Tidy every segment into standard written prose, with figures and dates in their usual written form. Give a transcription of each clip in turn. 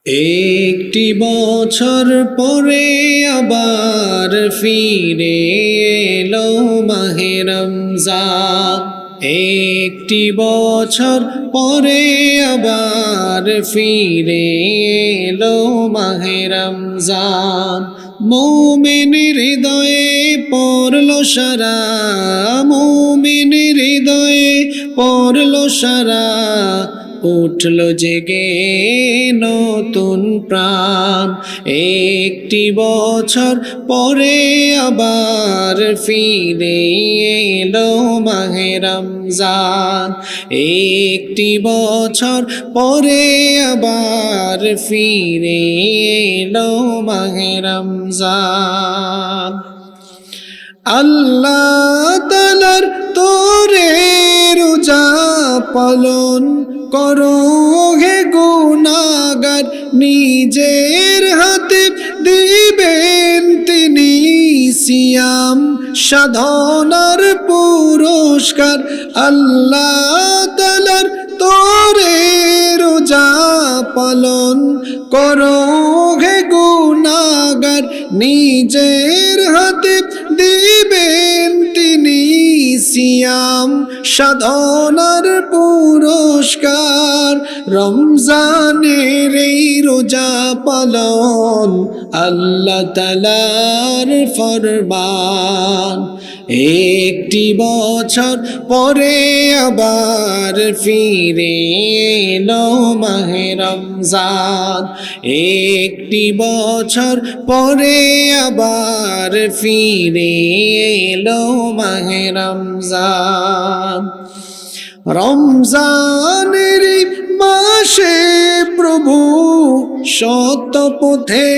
একটি বছর পরে আবার ফিরে এলো মাহে রমজান। একটি বছর পরে আবার ফিরে এলো মাহে রমজান। মুমিনের হৃদয়ে পড়লো সারা, মুমিনের হৃদয়ে পড়লো সারা, উঠলো জেগে নতুন প্রাণ। একটি বছর পরে আবার ফিরে এলো মাহে রমজান। একটি বছর পরে আবার ফিরে এলো মাহে রমজান। আল্লাহ তাআলার তোরে রোজা পালন করো হে গুনাহগার, নিজের হাতে দিবেন তিনি সিয়াম সাধনার পুরস্কার। আল্লাহ তাআলার তোরে রোজা পালন করো হে গুনাহগার, নিজের হাতে দিবেন তিনি সিয়াম সাধনার পুরস্কার। রমজানের এই রোজা পালন আল্লাহ তাআলার ফরমান। একটি বছর পরে আবার ফিরে এলো মাহে রমজান। একটি বছর পরে আবার ফিরে এলো মাহে রমজান। রমজানের মাসে প্রভু সত্য পথে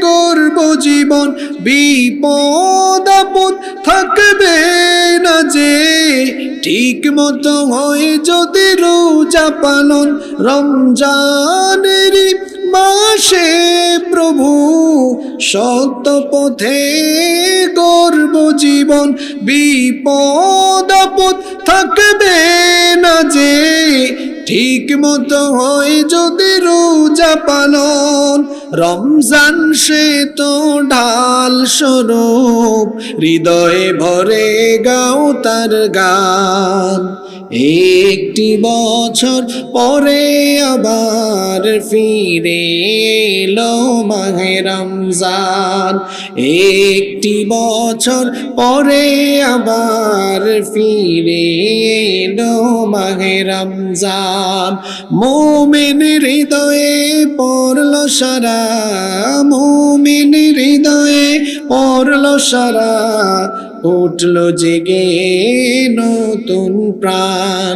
গর্ব জীবন, বিপদ আপদ থাকবে না যে ঠিক মতো হয় যদি রোজা পালন। রমজানের মাসে প্রভু সত্য পথে গর্ব জীবন, বিপদ আপদ থাকবে না যে ঠিক মতো হয় যদি রোজা পালন। রমজান সে তো ঢাল স্বরূপ, হৃদয়ে ভরে গাও তার গান। একটি বছর পরে আবার ফিরে এলো মাহে রমজান। একটি বছর পরে আবার ফিরে এলো মাহে রমজান। মুমিনের হৃদয়ে পড়লো সারা, মুমিনের হৃদয়ে পড়লো সারা, উঠলো জেগে নতুন প্রাণ।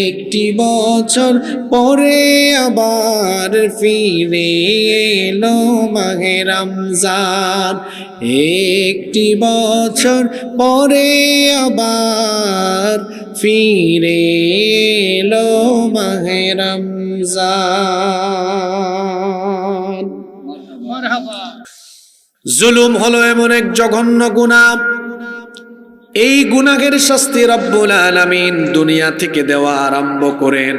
একটি বছর পরে আবার ফিরে এলো মাহে রমজান। একটি বছর পরে আবার ফিরে এলো মাহে রমজান। জুলুম হলো এমন এক জঘন্য গুনাহ, এই গুনাহের শাস্তি রব্বুল আলামিন দুনিয়া থেকে দেওয়া আরম্ভ করেন।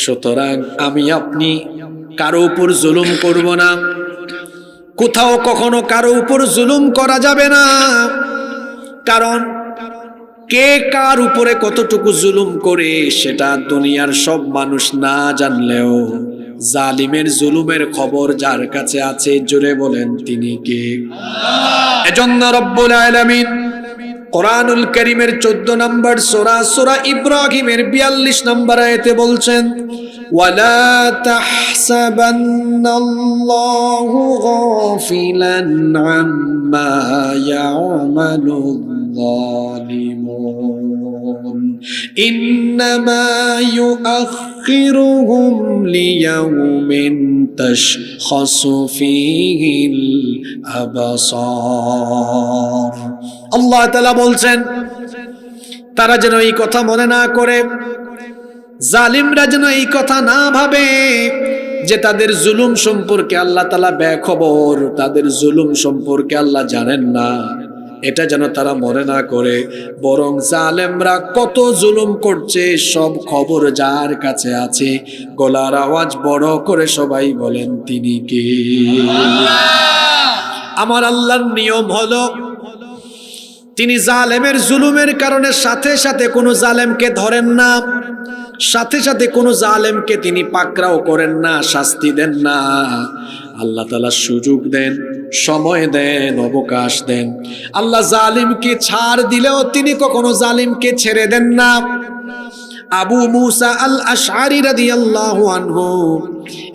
সুতরাং আমি আপনি কারো উপর জুলুম করব না, কোথাও কখনো কারো উপর জুলুম করা যাবে না। কারণ কে কার উপরে কতটুকু জুলুম করে সেটা দুনিয়ার সব মানুষ না জানলেও জালিমের জুলুমের খবর যার কাছে আছে, জোরে বলেন তিনি কে? এজন্য রব্বুল আলামিন কোরআনুল কারীমের 14 নম্বর সূরা সূরা ইব্রাহিমের 42 নম্বর আয়াতে বলছেন, ওয়ালা তাহসাবান্নাল্লাহু গাফিলান আম্মা ইয়ামালুল যালিমুন, ইন্নামা ইউআখিরুহুম লিয়াউমিন তাশখাসু ফীহিল আবসার। আল্লাহ তাআলা বলছেন তারা যেন এই কথা মনে না করে, জালিমরা যেন এই কথা না ভাবে যে তাদের জুলুম সম্পর্কে আল্লাহ তাআলা বেখবর, তাদের জুলুম সম্পর্কে আল্লাহ জানেন না। এটা যেন তারা মনে না করে, বরং জালেমরা কত জুলুম করছে সব খবর যার কাছে আছে, গলার আওয়াজ বড় করে সবাই বলেন তিনি কে? আমার আল্লাহর নিয়ম হলো, তিনি জালেমের জুলুমের কারণে সাথে সাথে কোনো জালেমকে ধরেন না, সাথে সাথে কোনো জালেমকে তিনি পাকড়াও করেন না, শাস্তি দেন না। আল্লাহ তাআলা সুযোগ দেন, সময় দেন, অবকাশ দেন। আল্লাহ জালিমকে ছাড় দিলেও তিনি কখনো জালিমকে ছেড়ে দেন না। আবু মুসা আল আশআরী রাদিয়াল্লাহু আনহু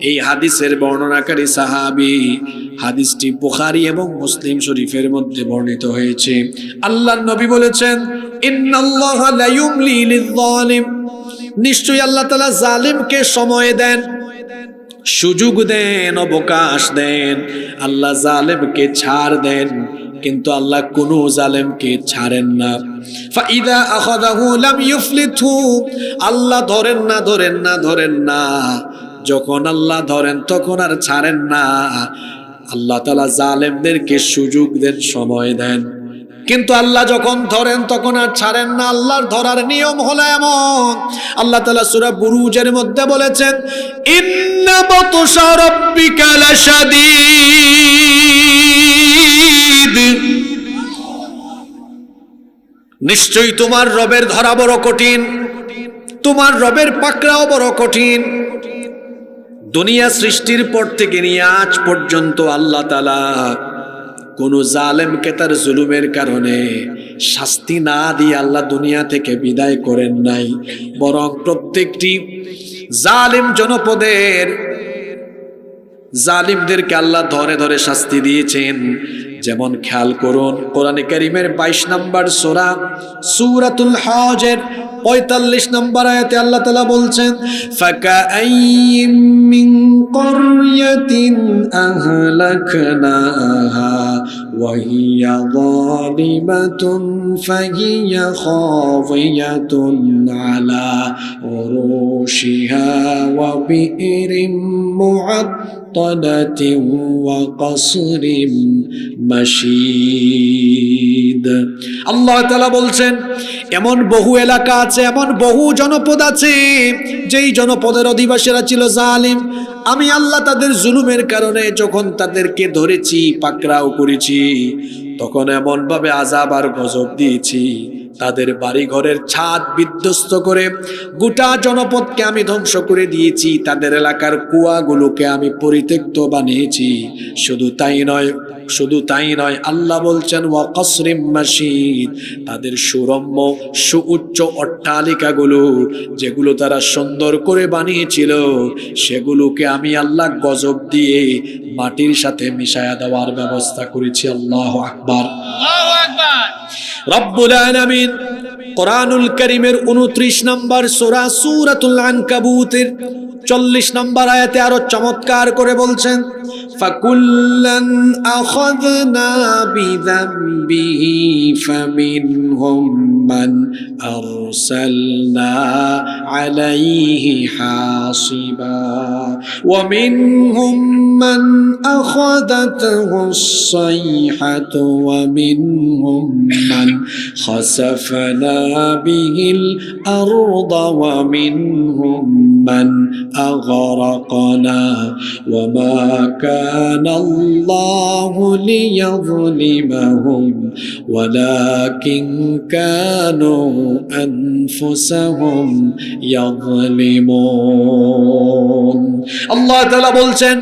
এই হাদিসের বর্ণনাকারী সাহাবী। হাদিসটি বুখারী এবং মুসলিম শরীফের মধ্যে বর্ণিত হয়েছে। আল্লাহর নবী বলেছেন, ইন্নাল্লাহা লা ইউমলি লিয-যালিম, নিশ্চয়ই আল্লাহ তাআলা জালিমকে সময় দেন, সুযোগ দেন, অবকাশ দেন। আল্লাহ জালেমকে ছাড় দেন, কিন্তু আল্লাহ কোনো জালেমকে ছাড়েন না। ফাইদা আখাযাহু লাম ইউফলিতহু, আল্লাহ ধরেন না, ধরেন না, ধরেন না। যখন আল্লাহ ধরেন তখন আর ছাড়েন না। আল্লাহ তাআলা জালেমদেরকে সুযোগ দেন, সময় দেন, কিন্তু আল্লাহ যখন ধরেন তখন আর ছাড়েন না। আল্লাহর ধরার নিয়ম হলো এমন। আল্লাহ তাআলা সূরা বুরুজের মধ্যে বলেছেন, ইন্না বাতশা রাব্বিকা লাশাদীদ, নিশ্চয়ই তোমার রবের ধরা বড় কঠিন, তোমার রবের পাকড়াও বড় কঠিন। দুনিয়া সৃষ্টির পর থেকে নিয়ে আজ পর্যন্ত আল্লাহ তাআলা কোন জালেমকে তার জুলুমের কারণে শাস্তি না দিয়ে আল্লাহ দুনিয়া থেকে বিদায় করেন নাই, বরং প্রত্যেকটি জালিম জনপদের জালিমদেরকে আল্লাহ ধরে ধরে শাস্তি দিয়েছেন। যেমন খেয়াল করুন, কোরআনে কারীমের 22 নম্বর সূরা সূরাতুল হজের 45 নম্বর আয়াতে আল্লাহ তাআলা বলছেন, ফাকাআইয়িম মিন ক্বরয়াতিন আহলাকনাহা ওয়া হিয়া যালিমাতুন ফাহিয়া খাওয়িয়াতুন আলা উরুশিহা ওয়া বিইরিম মুআত্তালাতিন ওয়া কসরিম মাশীদ। আল্লাহ তাআলা বলছেন, এমন বহু এলাকা আছে, এমন বহু জনপদ আছে, যেই জনপদের অধিবাসীরা ছিল জালিম। আমি আল্লাহ তাদের জুলুমের কারণে যখন তাদেরকে ধরেছি, পাকড়াও করেছি, তখন এমন ভাবে আযাব আর গজব দিয়েছি, তাদের বাড়ি ঘরের ছাদ বিধ্বস্ত করে গোটা জনপদকে আমি ধ্বংস করে দিয়েছি, তাদের এলাকার কুয়াগুলোকে আমি পরিত্যক্ত বানিয়েছি। শুধু তাই নয়, আল্লাহ বলছেন ওয়া কসরিম মাশীদ, তাদের সুরম্য সুউচ্চ অট্টালিকাগুলো যেগুলো তারা সুন্দর করে বানিয়েছিল, সেগুলোকে আমি আল্লাহ গজব দিয়ে মাটির সাথে মিশায়া দেওয়ার ব্যবস্থা করেছি। আল্লাহু আকবার, আল্লাহু আকবার। রব্বুল আলামিন কোরআনুল কারীমের 29 নম্বর সূরা সূরাতুল আনকাবুতের 40 নম্বর আয়াতে আরো চমৎকার করে বলছেন, ফাকুল্লান আখাযনা বিযামবিহি ফামিনহুম মান আরসালনা আলাইহি হাসিবা ওয়া মিনহুম মান আখাযাতহুস সাইহাতু ওয়া মিনহুম মান খাসাফনা বিহিল আরদা ওয়া মিনহুম মান আগরাকনা ওয়া মা كان الله ليظلمهم ولكن كانوا أنفسهم يظلمون। আল্লাহ তাআলা বলছেন,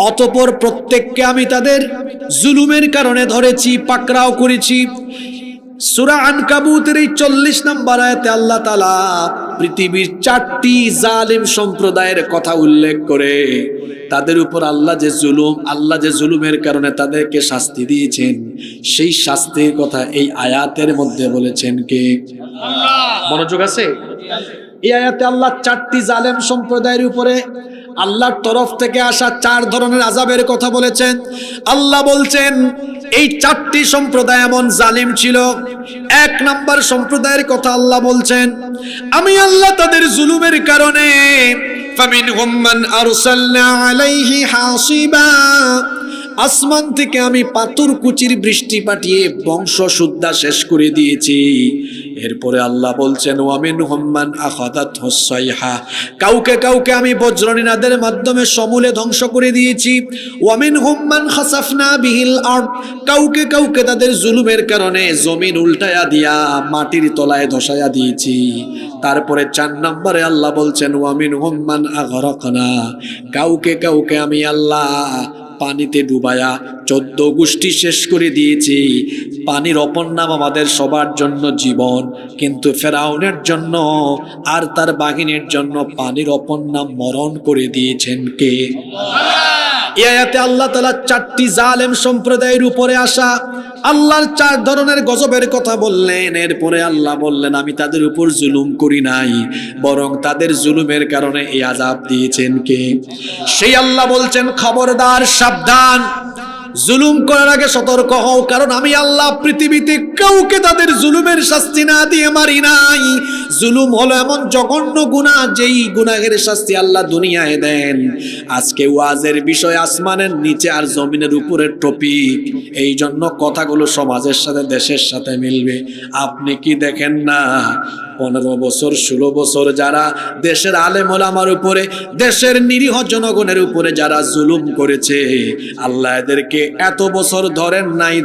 অতঃপর প্রত্যেককে আমি তাদের জুলুমের কারণে ধরেছি, পাকড়াও করেছি। সূরা আনকাবুতের এই 40 নম্বর আয়াতে আল্লাহ তাআলা পৃথিবীর 4টি জালিম সম্প্রদায়ের কথা উল্লেখ করে তাদের উপর আল্লাহ যে জুলুমের কারণে তাদেরকে শাস্তি দিয়েছেন, সেই শাস্তির কথা এই আয়াতের মধ্যে বলেছেন কে? আল্লাহ। মনোযোগ আছে? এই আয়াতে আল্লাহ 4টি জালেম সম্প্রদায়ের উপরে আল্লাহর তরফ থেকে আসা 4 ধরনের আযাবের কথা বলেছেন। আল্লাহ বলছেন, এই 4টি সম্প্রদায় এমন জালিম ছিল। 1 নম্বর সম্প্রদায়ের কথা আল্লাহ বলছেন, আমি আল্লাহ তাদের জুলুমের কারণে ফামিনহুম মান আরসালনা আলাইহি হাসিবা, আসমান থেকে আমি পাথর কুচির বৃষ্টি পাঠিয়ে বংশ শুদ্ধা শেষ করে দিয়েছি। এরপরে আল্লাহ বলছেন ওয়ামিনহুম মান আখাযাতহু সাইহা, কাউকে কাউকে আমি বজ্রনিনাদের মাধ্যমে সমূলে ধ্বংস করে দিয়েছি। ওয়ামিনহুম মান খাসাফনা বিহিল আরদ, কাউকে কাউকে তাদের জুলুমের কারণে জমিন উল্টায়া দিয়া মাটির তলায় ধসায়া দিয়েছি। তারপরে 4 নম্বরে আল্লাহ বলছেন ওয়ামিনহুম মান আগরাকনা, কাউকে কাউকে আমি আল্লাহ পানিতে ডুবায়া 14 গোষ্ঠী শেষ করে দিয়েছি। পানির অপর নাম আমাদের সবার জন্য জীবন, কিন্তু ফেরাউনের জন্য আর তার বাহিনীর জন্য পানির অপর নাম মরণ করে দিয়েছেন কে? এই আয়াতে আল্লাহ তাআলা 4টি জালেম সম্প্রদায়ের উপরে আসা আল্লাহর 4 ধরনের গজবের কথা বললেন। এরপরে আল্লাহ বললেন আমি তাদের উপর জুলুম করি নাই, বরং তাদের জুলুমের কারণে এই আযাব দিয়েছেন কে? সেই আল্লাহ বলছেন খবরদার, সাবধান, জুলুম করার আগে সতর্ক হও, কারণ আমি আল্লাহ পৃথিবীতে কাউকে তাদের জুলুমের শাস্তি না দিয়ে মারি নাই। জুলুম হলো এমন জঘন্য গুনাহ, যেই গুনাহের শাস্তি আল্লাহ দুনিয়ায় দেন। আজকে ওয়াজের বিষয় আসমানের নিচে আর জমিনের উপরের টপিক, এই জন্য কথাগুলো সমাজের সাথে দেশের সাথে মিলবে। আপনি কি দেখেন না 15 বছর 16 বছর যারা দেশের আলেম ওলামার উপরে, দেশের নিরীহ জনগণের উপরে যারা জুলুম করেছে, আল্লাহ এদেরকে এত বছর ধরেন নাই।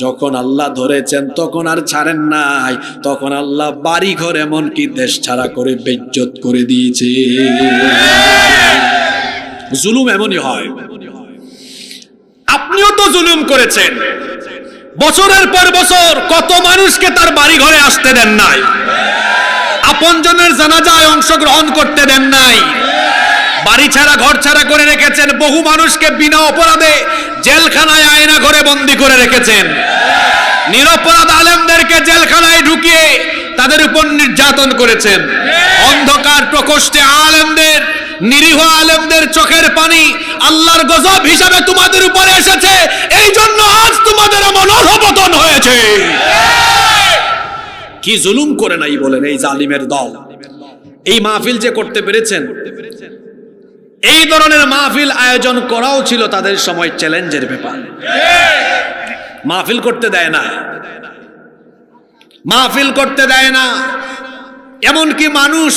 যখন আল্লাহ ধরেছেন তখন আর ছাড়েন নাই, তখন আল্লাহ বাড়ি ঘর এমনকি দেশ ছাড়া করে বেইজ্জত করে দিয়েছে। জুলুম এমনই হয়। আপনিও তো জুলুম করেছেন, বছরের পর বছর কত মানুষকে তার বাড়ি ঘরে আসতে দেন নাই, আপনজনের জানাজায় অংশগ্রহণ করতে দেন নাই, বাড়ি ছাড়া ঘর ছাড়া করে রেখেছেন, বহু মানুষকে বিনা অপরাধে জেলখানায় আয়না ঘরে বন্দী করে রেখেছেন, নিরপরাধ আলেমদেরকে জেলখানায় ঢুকিয়ে তাদের উপর নির্যাতন করেছেন, অন্ধকার প্রকোষ্ঠে আলেমদের, নিরীহ আলেমদের চোখের পানি আল্লাহর গজব হিসাবে তোমাদের উপরে এসেছে। এই জন্য আজ তোমাদের এমন অধঃপতন হয়েছে। কি জুলুম করে নাই বলেন এই জালিমের দল। এই মাহফিল যে করতে পেরেছেন, এই ধরনের মাহফিল আয়োজন করাও ছিল তাদের সময় চ্যালেঞ্জের ব্যাপার। মাহফিল করতে দেয় না, মাহফিল করতে দেয় না, এমনকি মানুষ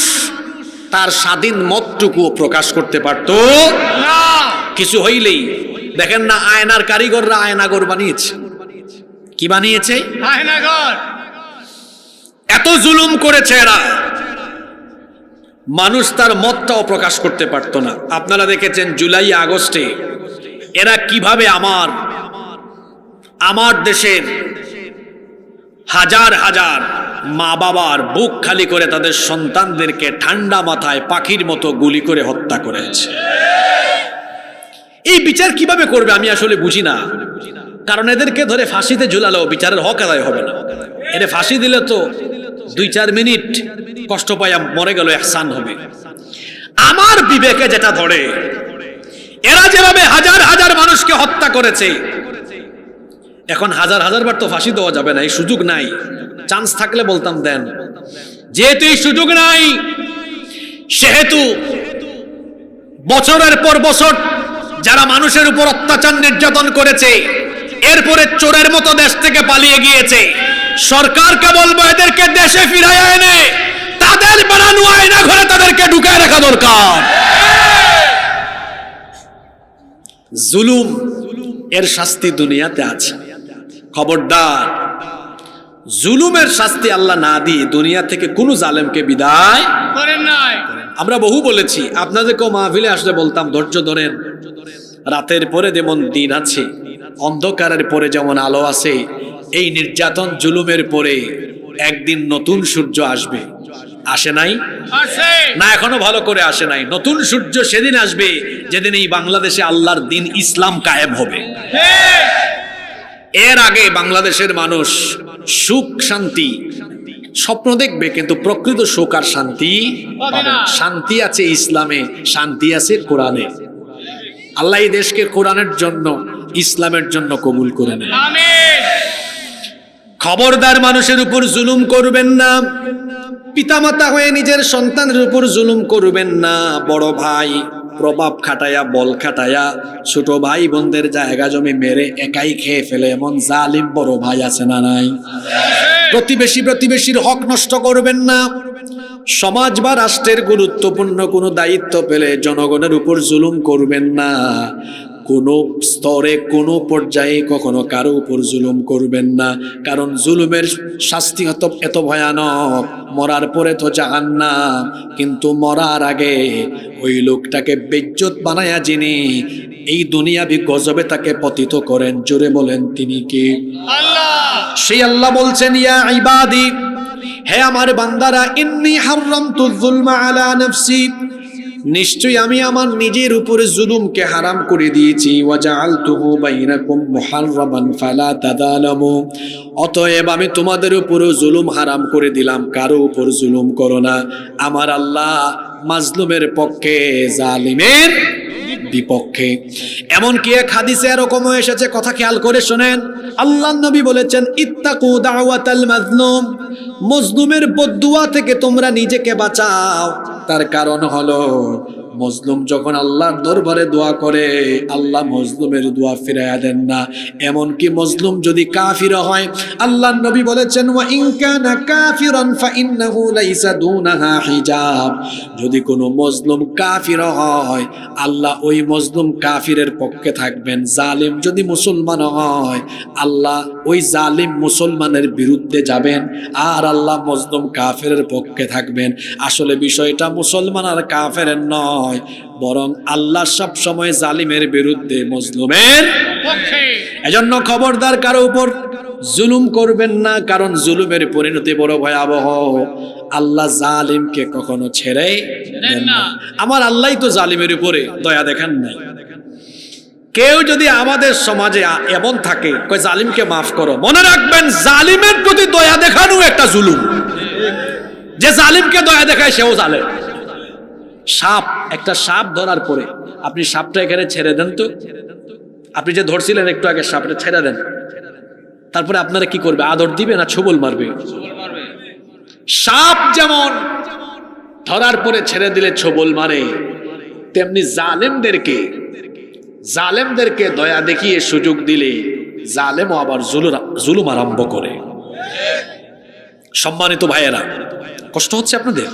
তার স্বাধীন মতটুকু প্রকাশ করতে পারত না। কিছু হইলেই দেখেন না, আয়নার কারিগররা আয়নাঘর বানিয়েছে। কি বানিয়েছে? আয়নাঘর। এত জুলুম করেছে এরা, মানুষ তার মতটাও প্রকাশ করতে পারত না। আপনারা দেখেছেন জুলাই আগস্টে এরা কিভাবে আমার দেশের হাজার হাজার মা বাবার বুক খালি করে তাদের সন্তানদেরকে ঠান্ডা মাথায় পাখির মতো গুলি করে হত্যা করেছে। এই বিচার কিভাবে করবে আমি আসলে বুঝি না, কারণ এদেরকে ধরে ফাঁসিতে ঝুলালেও বিচারের হক আদায় হবে না। এদের ফাঁসি দিলে তো 2-4 মিনিট কষ্ট পাইয়া মরে গেল ইহসান হবে। আমার বিবেকে যেটা ধরে, এরা যেভাবে হাজার হাজার মানুষকে হত্যা করেছে, এখন হাজার হাজার বার তো ফাঁসি দেওয়া যাবে না, এই সুযোগ নাই। চান্স থাকলে বলতাম দেন, যেহেতু এই সুযোগ নাই, সেহেতু বছরের পর বছর যারা মানুষের উপর অত্যাচার নির্যাতন করেছে, এরপরে চোরের মতো দেশ থেকে পালিয়ে গিয়েছে, সরকারকে বলবো এদেরকে দেশে ফিরায় এনে তাদের বানানো আয়না ঘরে তাদেরকে ঢুকায় রাখা দরকার। জুলুম এর শাস্তি দুনিয়াতে আছে, খবরদার জুলুমের শাস্তি আল্লাহ না দিয়ে দুনিয়া থেকে কোনো জালেমকে বিদায় করেন নাই। আমরা বহু বলেছি, আপনাদেরকেও মাহফিলে আসলে বলতাম ধৈর্য ধরেন, রাতের পরে যেমন দিন আছে, অন্ধকারের পরে যেমন আলো আছে, এই নির্যাতন জুলুমের পরে একদিন নতুন সূর্য আসবে। আসে নাই? না, এখনো ভালো করে আসে নাই। নতুন সূর্য সেদিন আসবে যেদিন এই বাংলাদেশে আল্লাহর দিন ইসলাম কায়েম হবে। এর আগে বাংলাদেশের মানুষ সুখ শান্তি স্বপ্ন দেখবে, কিন্তু প্রকৃত সুখ আর শান্তি পাবে না। শান্তি আছে ইসলামে, শান্তি আছে কোরআনে। আল্লাহ এই দেশকে কোরআনের জন্য, ইসলামের জন্য কবুল করে নেন। খবরদার মানুষের উপর জুলুম করবেন না, পিতামাতা হয়ে নিজের সন্তানের উপর জুলুম করবেন না, বড় ভাই প্রভাব খাটায়া বল খাটায়া ছোট ভাই বোনদের জায়গা জমি মেরে একাই খেয়ে ফেলে এমন জালিম বড় ভাই আছে না নাই? প্রতিবেশীর হক নষ্ট করবেন না। সমাজ বা রাষ্ট্রের গুরুত্বপূর্ণ কোনো দায়িত্ব পেলে জনগণের উপর জুলুম করবেন না। কোনো স্তরে কোনো পর্যায়ে কখনো কারো উপর জুলুম করবেন না, কারণ জুলুমের শাস্তি এত ভয়ানক। মরার পরে তো জাহান্নাম, কিন্তু মরার আগে ওই লোকটাকে বেইজ্জত বানায়া যিনি এই দুনিয়াবি গজবে তাকে পতিত করেন, জোরে বলেন তিনি কি? আল্লাহ। সেই আল্লাহ বলছেন, ইয়া ইবাদি, হে আমার বান্দারা, ইন্নী হারামতুজ যুলমা আলা নাফসি, নিশ্চয়ই আমি আমার নিজের উপরে জুলুমকে হারাম করে দিয়েছি। ওয়াজআলতুহু বাইনাকুম মুহাররামান ফালা তাযালামু, অতএব আমি তোমাদের উপরে জুলুম হারাম করে দিলাম, কারো উপর জুলুম করো না। আমার আল্লাহ মাজলুমের পক্ষে, জালিমের বিপক্ষে। এমনকি এক হাদিসে এরকমও এসেছে, কথা খেয়াল করে শোনেন। আল্লাহর নবী বলেছেন, ইত্তাকু দাওয়াতাল মাজলুম, মজলুমের বদদুয়া থেকে তোমরা নিজেকে বাঁচাও। তার কারণ হলো, মজলুম যখন আল্লাহর দরবারে দোয়া করে, আল্লাহ মজলুমের দোয়া ফিরাইয়া দেন না। এমনকি মজলুম যদি কাফির হয়, আল্লাহর নবী বলেছেন, ওয়া ইন কানা কাফিরান ফাইন্নাহু লাইসা দুনাহা হিজাব, যদি কোনো মজলুম কাফির হয়, আল্লাহ ওই মজলুম কাফিরের পক্ষে থাকবেন। জালিম যদি মুসলমান হয়, আল্লাহ ওই জালিম মুসলমানের বিরুদ্ধে যাবেন, আর আল্লাহ মজলুম কাফিরের পক্ষে থাকবেন। আসলে বিষয়টা মুসলমান আর কাফেরের নয়, বরং আল্লাহ সব সময় জালিমের বিরুদ্ধে, মজলুমের পক্ষে। এজন্য খবরদার কারো উপর জুলুম করবেন না, কারণ জুলুমের পরিণতি বড় ভয়াবহ। আল্লাহ জালিমকে কখনো ছেড়ে দেন না। আমার আল্লাহই তো জালিমের উপরে দয়া দেখান নাই। কেউ যদি আমাদের সমাজে এমন থাকে, কয় জালিমকে মাফ করো, মনে রাখবেন জালিমের প্রতি দয়া দেখানো একটা জুলুম। যে জালিমকে দয়া দেখায় সেও জালেম। সাপ, একটা সাপ ধরার পরে আপনি সাপটা এখানে ছেড়ে দেন তো, আপনি যে ধরছিলেন একটু আগে, সাপটা ছেড়ে দেন, তারপরে আপনারা কি করবে? আদর দিবে না ছোবল মারবে? সাপ যেমন ধরার পরে ছেড়ে দিলে ছোবল মারে, তেমনি জালেমদেরকে দয়া দেখিয়ে সুযোগ দিলে জালেমও আবার জুলুম আরম্ভ করে। সম্মানিত ভাইয়েরা, কষ্ট হচ্ছে আপনাদের?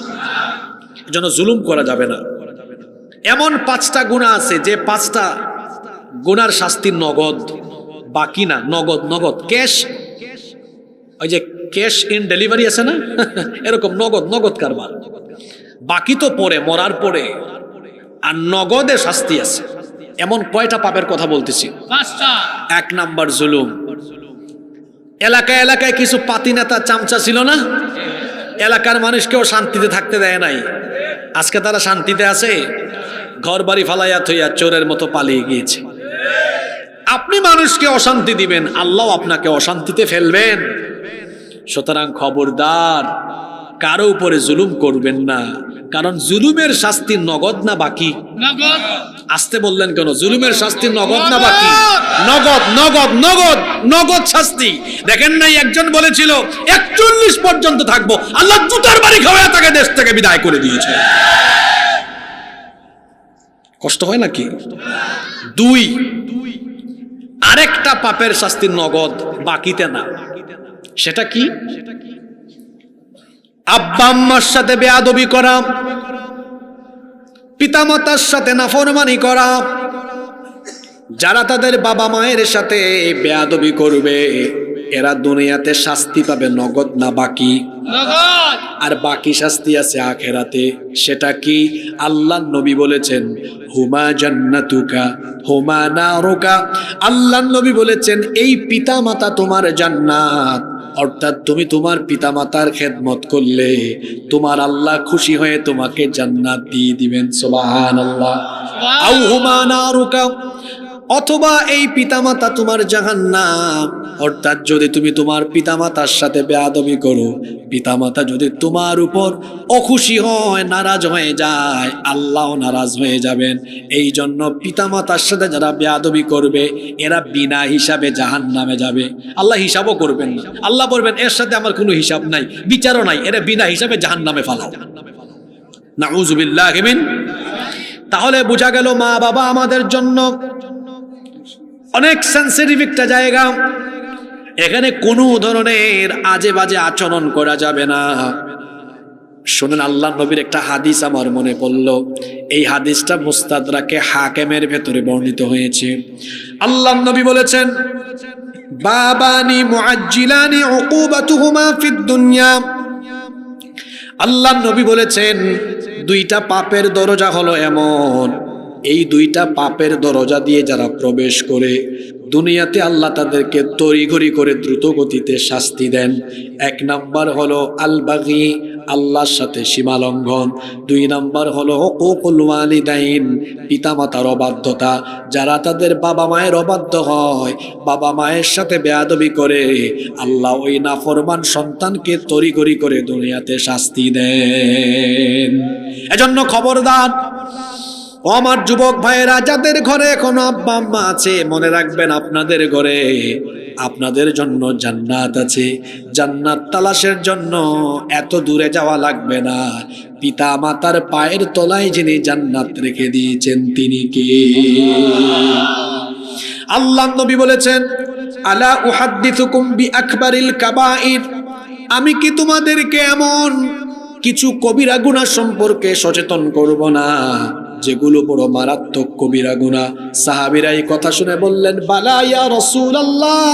যেন জুলুম করা যাবে না। এমন 5টা গুনাহ আছে যে 5টা গুনার শাস্তি নগদ, বাকি না। নগদ ক্যাশ, ওই যে ক্যাশ ইন ডেলিভারি আছে না, এরকম নগদ কারবার। বাকি তো পরে, মরার পরে। আর নগদে শাস্তি আছে। এমন কয়টা পাপের কথা বলতেছি? 5টা। 1 নাম্বার জুলুম। এলাকায় কিছু পাতি নেতা চামচা ছিল না, এলাকার মানুষকেও শান্তিতে থাকতে দেয় নাই। আজকে তারা শান্তিতে আছে? ঘর বাড়ি ফালাইয়া থইয়া চোরের মতো পালিয়ে গিয়েছে। আপনি মানুষকে অশান্তি দিবেন, আল্লাহ আপনাকে অশান্তিতে ফেলবেন। সুতরাং খবরদার, কারো উপরে জুলুম করবেন না, কারণ জুলুমের শাস্তি নগদ না বাকি? নগদ। আসতে বললেন কেন? জুলুমের শাস্তি নগদ না বাকি? নগদ শাস্তি। দেখেন নাই, একজন বলেছিল 41 পর্যন্ত থাকবো, আল্লাহ জুতার বাড়ি খাওয়া তাকে দেশ থেকে বিদায় করে দিয়েছে। কষ্ট হয় নাকি? 2, আরেকটা পাপের শাস্তি নগদ, বাকিতে না। সেটা কি? আব্বা আম্মার সাথে বেয়াদবি করা, পিতামাতার সাথে নাফরমানি করা। যারা তাদের বাবা মায়ের সাথে বেয়াদবি করবে, এরা দুনিয়াতে শাস্তি পাবে নগদ না বাকি? নগদ। আর বাকি শাস্তি আছে আখিরাতে। সেটা কি? আল্লাহর নবী বলেছেন, হুমা জান্নাতুকা হুমা নারুকা। আল্লাহর নবী বলেছেন, এই পিতামাতা তোমার জান্নাত। অর্থাৎ তুমি তোমার পিতামাতার খেদমত করলে তোমার আল্লাহ খুশি হয়ে তোমাকে জান্নাত দিয়ে দিবেন। সুবহানাল্লাহ। আও হুমা নারুকা, অথবা এই পিতামাতা তোমার জাহান্নাম। অর্থাৎ যদি তুমি তোমার পিতামাতার সাথে বেয়াদবি করো, পিতামাতা যদি তোমার উপর অখুশি হয়, নারাজ হয়ে যায়, আল্লাহও নারাজ হয়ে যাবেন। এই জন্য পিতামাতার সাথে যারা বেয়াদবি করবে, এরা বিনা হিসাবে জাহান্নামে যাবে। আল্লাহ হিসাবও করবেন না। আল্লাহ বলবেন, এর সাথে আমার কোনো হিসাব নাই, বিচারও নাই, এরা বিনা হিসাবে জাহান্নামে ফালাও। নাউযুবিল্লাহি মিন। তাহলে বোঝা গেল মা বাবা আমাদের জন্য অনেক সেন্সিটিভ একটা জায়গা। এখানে কোনো ধরনের আজে বাজে আচরণ করা যাবে না। শুনেন, আল্লাহ নবীর একটা হাদিস আমার মনে পড়ল। এই হাদিসটা মুস্তাদরাকে হাকিমের ভেতরে বর্ণিত হয়েছে। আল্লাহ নবী বলেছেন, বাবানি মুআজ্জিলানি উকুবাতুহুমা ফিদ দুনিয়া। আল্লাহ নবী বলেছেন, দুইটা পাপের দরজা হলো এমন, এই দুইটা পাপের দরজা দিয়ে যারা প্রবেশ করে দুনিয়াতে আল্লাহ তাদেরকে তড়িঘড়ি করে দ্রুত গতিতে শাস্তি দেন। এক নাম্বার হলো আল বাগী, আল্লাহর সাথে সীমা লঙ্ঘন। দুই নাম্বার হলো হুকুকুল ওয়ালিদাইন, পিতামাতার অবাধ্যতা। যারা তাদের বাবা মায়ের অবাধ্য হয়, বাবা মায়ের সাথে বেয়াদবি করে, আল্লাহ ওই নাফরমান সন্তানকে তড়িঘড়ি করে দুনিয়াতে শাস্তি দেন। এজন্য খবরদার ও আমার যুবক ভাইয়েরা, যাদের ঘরে এখনো আব্বা আম্মা আছে, মনে রাখবেন আপনাদের ঘরে আপনাদের জন্য জান্নাত আছে। জান্নাত তালাশের জন্য এত দূরে যাওয়া লাগবে না। পিতা মাতার পায়ের তলায় যিনি জান্নাত রেখে দিয়েছেন তিনি কে? আল্লাহ নবী বলেছেন, আলা উহাদ্দিসুকুম বিআকবারিল কাবাইর, আমি কি তোমাদেরকে এমন কিছু কবিরা গুনাহ সম্পর্কে সচেতন করব না যেগুলো বড় মারাত্মক কবিরা গুনাহ? সাহাবীরা এই কথা শুনে বললেন, বালা ইয়া রাসূলুল্লাহ,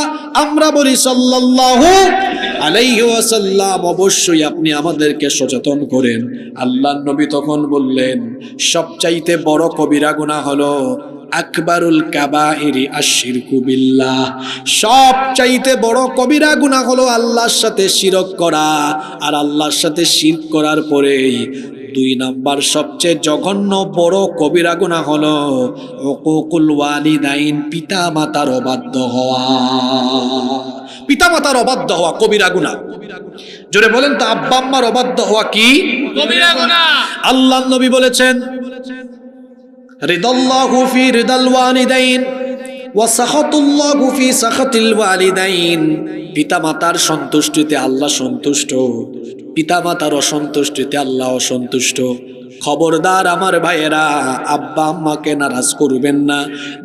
আমরা বলি সাল্লাল্লাহু আলাইহি ওয়াসাল্লাম, অবশ্যই আপনি আমাদেরকে সচেতন করেন। আল্লাহর নবী তখন বললেন, সবচাইতে বড় কবিরা গুনাহ হলো আকবারুল কাবাইরি আশরিকু বিল্লাহ, সবচাইতে বড় কবিরা গুনাহ হলো আল্লাহর সাথে শিরক করা। আর আল্লাহর সাথে শিরক করার পরেই দুই নাম্বার সবচেয়ে জঘন্য বড় কবিরা গুনাহ হলো হুকুকুল ওয়ালিদাইন, পিতা মাতার অবাধ্য হওয়া। পিতা মাতার অবাধ্য হওয়া কবিরা গুনাহ। জোরে বলেন তো, আব্বা আম্মার অবাধ্য হওয়া কি কবিরা গুনাহ? আল্লাহর নবী বলেছেন, রিদাল্লাহু ফি রিদাল ওয়ালিদাইন ওয়া সাখাতুল্লাহু ফি সাখাতিল ওয়ালিদাইন। পিতামাতার সন্তুষ্টিতে আল্লাহ সন্তুষ্ট, পিতামাতার অসন্তুষ্টিতে আল্লাহ অসন্তুষ্ট। খবরদার আমার ভাইয়েরা, আব্বা আম্মাকে নারাজ করবেন না।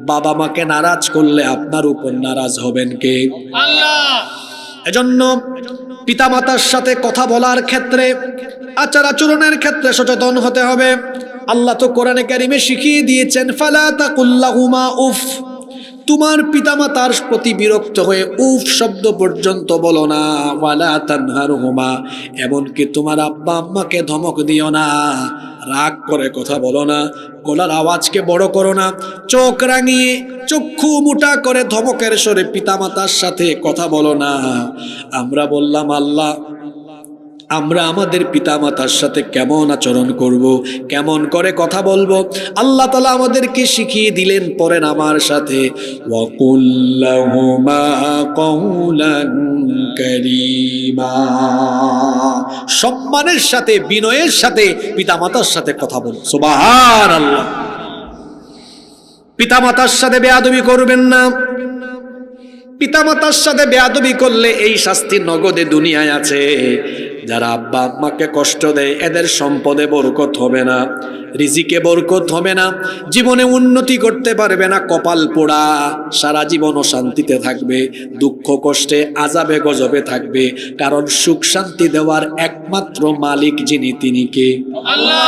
বাবা মাকে নারাজ করলে আপনার উপর নারাজ হবেন কে? আল্লাহ। এজন্য পিতামাতার সাথে কথা বলার ক্ষেত্রে, আচার আচরণের ক্ষেত্রে সচেতন হতে হবে। আল্লাহ তো কোরআনে কারিমে শিখিয়ে দিয়েছেন, ফালা তাকুল্লাহুমা উফ, তোমার পিতামাতার প্রতি বিরক্ত হয়ে উফ শব্দ পর্যন্ত বলো না। ওয়ালা তানহারহুমা, এমনকি তোমার আব্বা আম্মাকে ধমক দিও না, রাগ করে কথা বলো না, গলার আওয়াজকে বড় করো না, চোখ রাঙিয়ে চক্ষু মোটা করে ধমকের স্বরে পিতামাতার সাথে কথা বলো না। আমরা বললাম, আল্লাহ আমরা আমাদের পিতামাতার সাথে কেমন আচরণ করব, কেমন করে কথা বলবো? আল্লাহ তাআলা আমাদেরকে শিখিয়ে দিলেন, পড়েন আমার সাথে, ওয়াকুল লাহুমা কওলান কারীমা, সম্মানের সাথে বিনয়ের সাথে পিতামাতার সাথে কথা বল। সুবহানাল্লাহ। পিতামাতার সাথে বেয়াদবি করবেন না। পিতামাতার সাথে বেয়াদবি করলে এই শাস্তি নগদে দুনিয়ায় আছে। যারা আব্বা আম্মাকে কষ্ট দেয়, এদের সম্পদে বরকত হবে না, রিজিকে বরকত হবে না, জীবনে উন্নতি করতে পারবে না, কপাল পোড়া, সারা জীবন অশান্তিতে থাকবে, দুঃখ কষ্টে আযাবে গজবে থাকবে। কারণ সুখ শান্তি দেওয়ার একমাত্র মালিক যিনি, তিনি কে? আল্লাহ।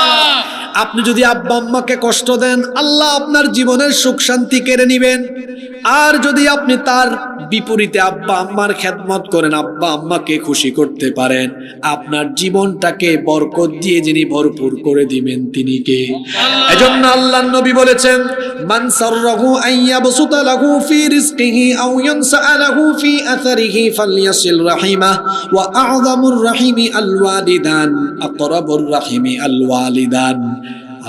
আপনি যদি আব্বা আম্মাকে কষ্ট দেন, আল্লাহ আপনার জীবনের সুখ শান্তি কেড়ে নেবেন। আর যদি আপনি তার বিপরীতে আব্বা আম্মার খেদমত করেন, আব্বা আম্মাকে খুশি করতে পারেন, আপনার জীবনটাকে বরকত দিয়ে যিনি ভরপুর করে দিবেন তিনি কে? এজন্য আল্লাহর নবী বলেছেন, মান সাররাহু আইয়াবসুতা লাহু ফি রিজকিহি আও ইয়ানসাআলাহু ফি আসারিহি ফালইয়াসিল রাহিমাহ ওয়া আ'যামুর রাহিমি আল ওয়ালিদান আকরাবুর রাহিমি আল ওয়ালিদান।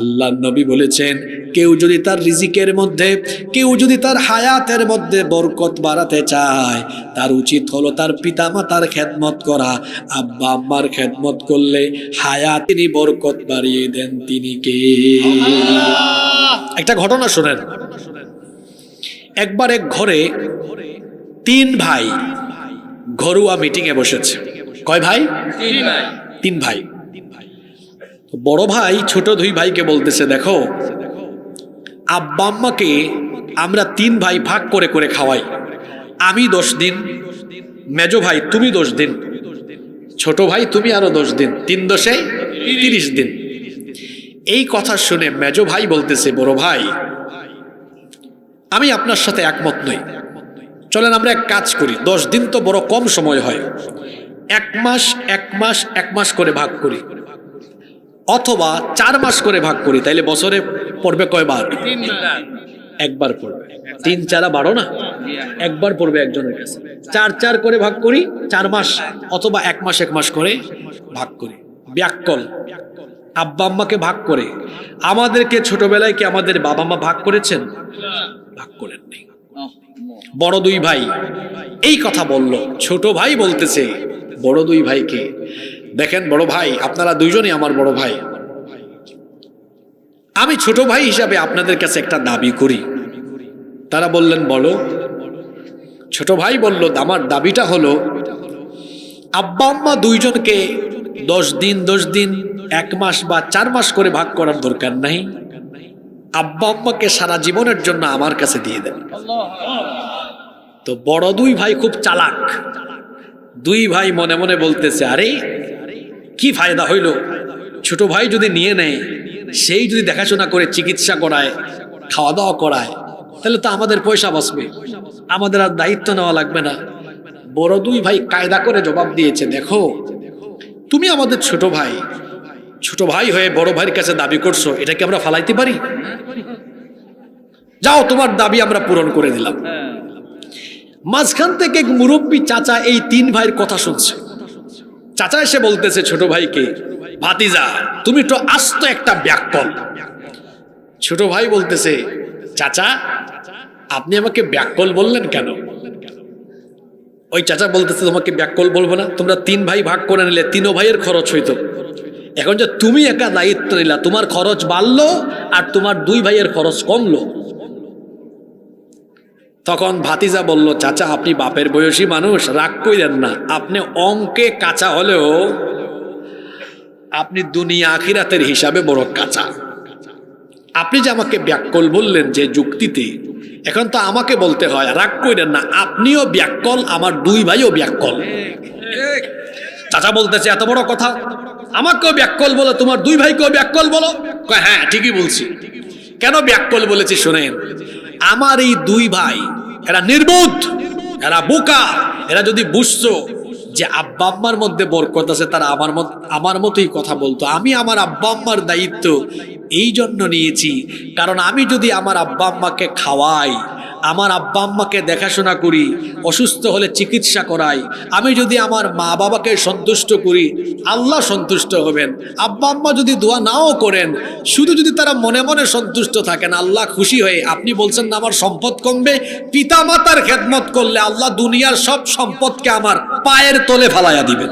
আল্লাহর নবী বলেছেন, কেউ যদি তার রিজিকের মধ্যে, কেউ যদি তার হায়াতের মধ্যে বরকত বাড়াতে চায়, তার উচিত হলো তার পিতামাতার খেদমত করা। আব্বা আম্মার খেদমত করলে হায়াত তিনি বরকত বাড়িয়ে দেন, তিনি কে? একটা ঘটনা শোনেন। একবার এক ঘরে তিন ভাই ঘরোয়া মিটিংয়ে বসেছে। কয় ভাই? তিন ভাই। বড় ভাই ছোট দুই ভাইকে বলতেছে, দেখো আব্বা আম্মাকে আমরা 3 ভাই ভাগ করে করে খাওয়াই। আমি 10 দিন, মেজো ভাই তুমি 10 দিন, ছোট ভাই তুমি আরো 10 দিন, 3 10 30 দিন। এই কথা শুনে মেজো ভাই বলতেছে, বড় ভাই আমি আপনার সাথে একমত নই, চলেন আমরা এক কাজ করি, 10 দিন তো বড় কম সময় হয়, 1 মাস 1 মাস 1 মাস করে ভাগ করি, অথবা 4 মাস করে ভাগ করি, তাইলে বছরে পড়বে কয়বার? 1বার পড়বে। 3 4 12 না, 1বার পড়বে একজনের কাছে। 4 4 করে ভাগ করি, 4 মাস অথবা 1 মাস 1 মাস করে ভাগ করি। ব্যাককল আব্বা আম্মাকে ভাগ করে। আমাদেরকে ছোটবেলায় কি আমাদের বাবা মা ভাগ করেছেন? ভাগ করেন নাই। বড় 2 ভাই এই কথা বলল। ছোট ভাই বলতেছে বড় 2 ভাইকে, দেখেন বড় ভাই আপনারা দুইজনই আমার বড় ভাই, আমি ছোট ভাই হিসাবে আপনাদের কাছে একটা দাবি করি। তারা বললেন বলো। ছোট ভাই বলল আমার দাবিটা হলো আব্বা আম্মা দুইজনকে 10 দিন 10 দিন 1 মাস বা 4 মাস করে ভাগ করার দরকার নাই, আব্বা আম্মাকে সারা জীবনের জন্য আমার কাছে দিয়ে দেন। তো বড় 2 ভাই খুব চালাক। 2 ভাই মনে মনে বলতেছে আরে কি ফায়দা হইল, ছোট ভাই যদি নিয়ে নেয়, সেই যদি দেখাশোনা করে চিকিৎসা করায়, খাওয়া দাওয়া করায়, তাহলে তো আমাদের পয়সা বাঁচবে, আমাদের আর দায়িত্ব নেওয়া লাগবে না। বড় 2 ভাই কায়দা করে জবাব দিয়েছে, দেখো তুমি আমাদের ছোট ভাই, ছোট ভাই হয়ে বড় ভাইয়ের কাছে দাবি করছো, এটা কি আমরা ফালাইতে পারি? যাও তোমার দাবি আমরা পূরণ করে দিলাম। মাঝখান থেকে মুরব্বী চাচা এই 3 ভাইয়ের কথা শুনছে। চাচা এসে বলতেছে ছোট ভাইকে, ভাতিজা তুমি তো আস্ত একটা ব্যাককল। ছোট ভাই বলতেছে, চাচা আপনি আমাকে ব্যাককল বললেন কেন? ওই চাচা বলতেছে, তোমাকে ব্যাককল বলবো না, তোমরা 3 ভাই ভাগ করে নিলে 3 ভাইয়ের খরচ হইতো, এখন যে তুমি একা দায়িত্ব নিলা, তোমার খরচ বাড়লো আর তোমার 2 ভাইয়ের খরচ কমলো। তখন ভাতিজা বলল, চাচা আপনি বাপের বয়সী মানুষ, রাগ কইরেন না, আপনি অঙ্কে কাঁচা হলেও আপনি দুনিয়া আখিরাতের হিসাবে বড় কাঁচা। আপনি যে আমাকে ব্যাককল বললেন যে যুক্তিতে, এখন তো আমাকে বলতে হয়, রাগ কইরেন না, আপনিও ব্যাককল, আমার 2 ভাইও ব্যাককল। চাচা বলতেছে, এত বড় কথা, আমাকেও ব্যাককল বলো, তোমার 2 ভাইকেও ব্যাককল বলো? হ্যাঁ ঠিকই বলছি। কেন ব্যাককল বলেছি শুনেন, আমার এই 2 ভাই এরা নির্বোধ, এরা বোকা, এরা যদি বুঝতো যে আব্বা আম্মার মধ্যে বরকত আছে, তারা আমার মতোই কথা বলতো। আমি আমার আব্বা আম্মার দায়িত্ব এই জন্য নিয়েছি, কারণ আমি যদি আমার আব্বা আম্মাকে খাওয়াই, আমার আব্বা আম্মাকে দেখাশোনা করি, অসুস্থ হলে চিকিৎসা করাই, আমি যদি আমার মা বাবাকে সন্তুষ্ট করি, আল্লাহ সন্তুষ্ট হবেন। আব্বা আম্মা যদি দোয়া নাও করেন, শুধু যদি তারা মনে মনে সন্তুষ্ট থাকেন, আল্লাহ খুশি হয়ে, আপনি বলছেন না আমার সম্পদ কমবে, পিতা মাতার খেদমত করলে আল্লাহ দুনিয়ার সব সম্পদকে আমার পায়ের তলে ফালাইয়া দিবেন।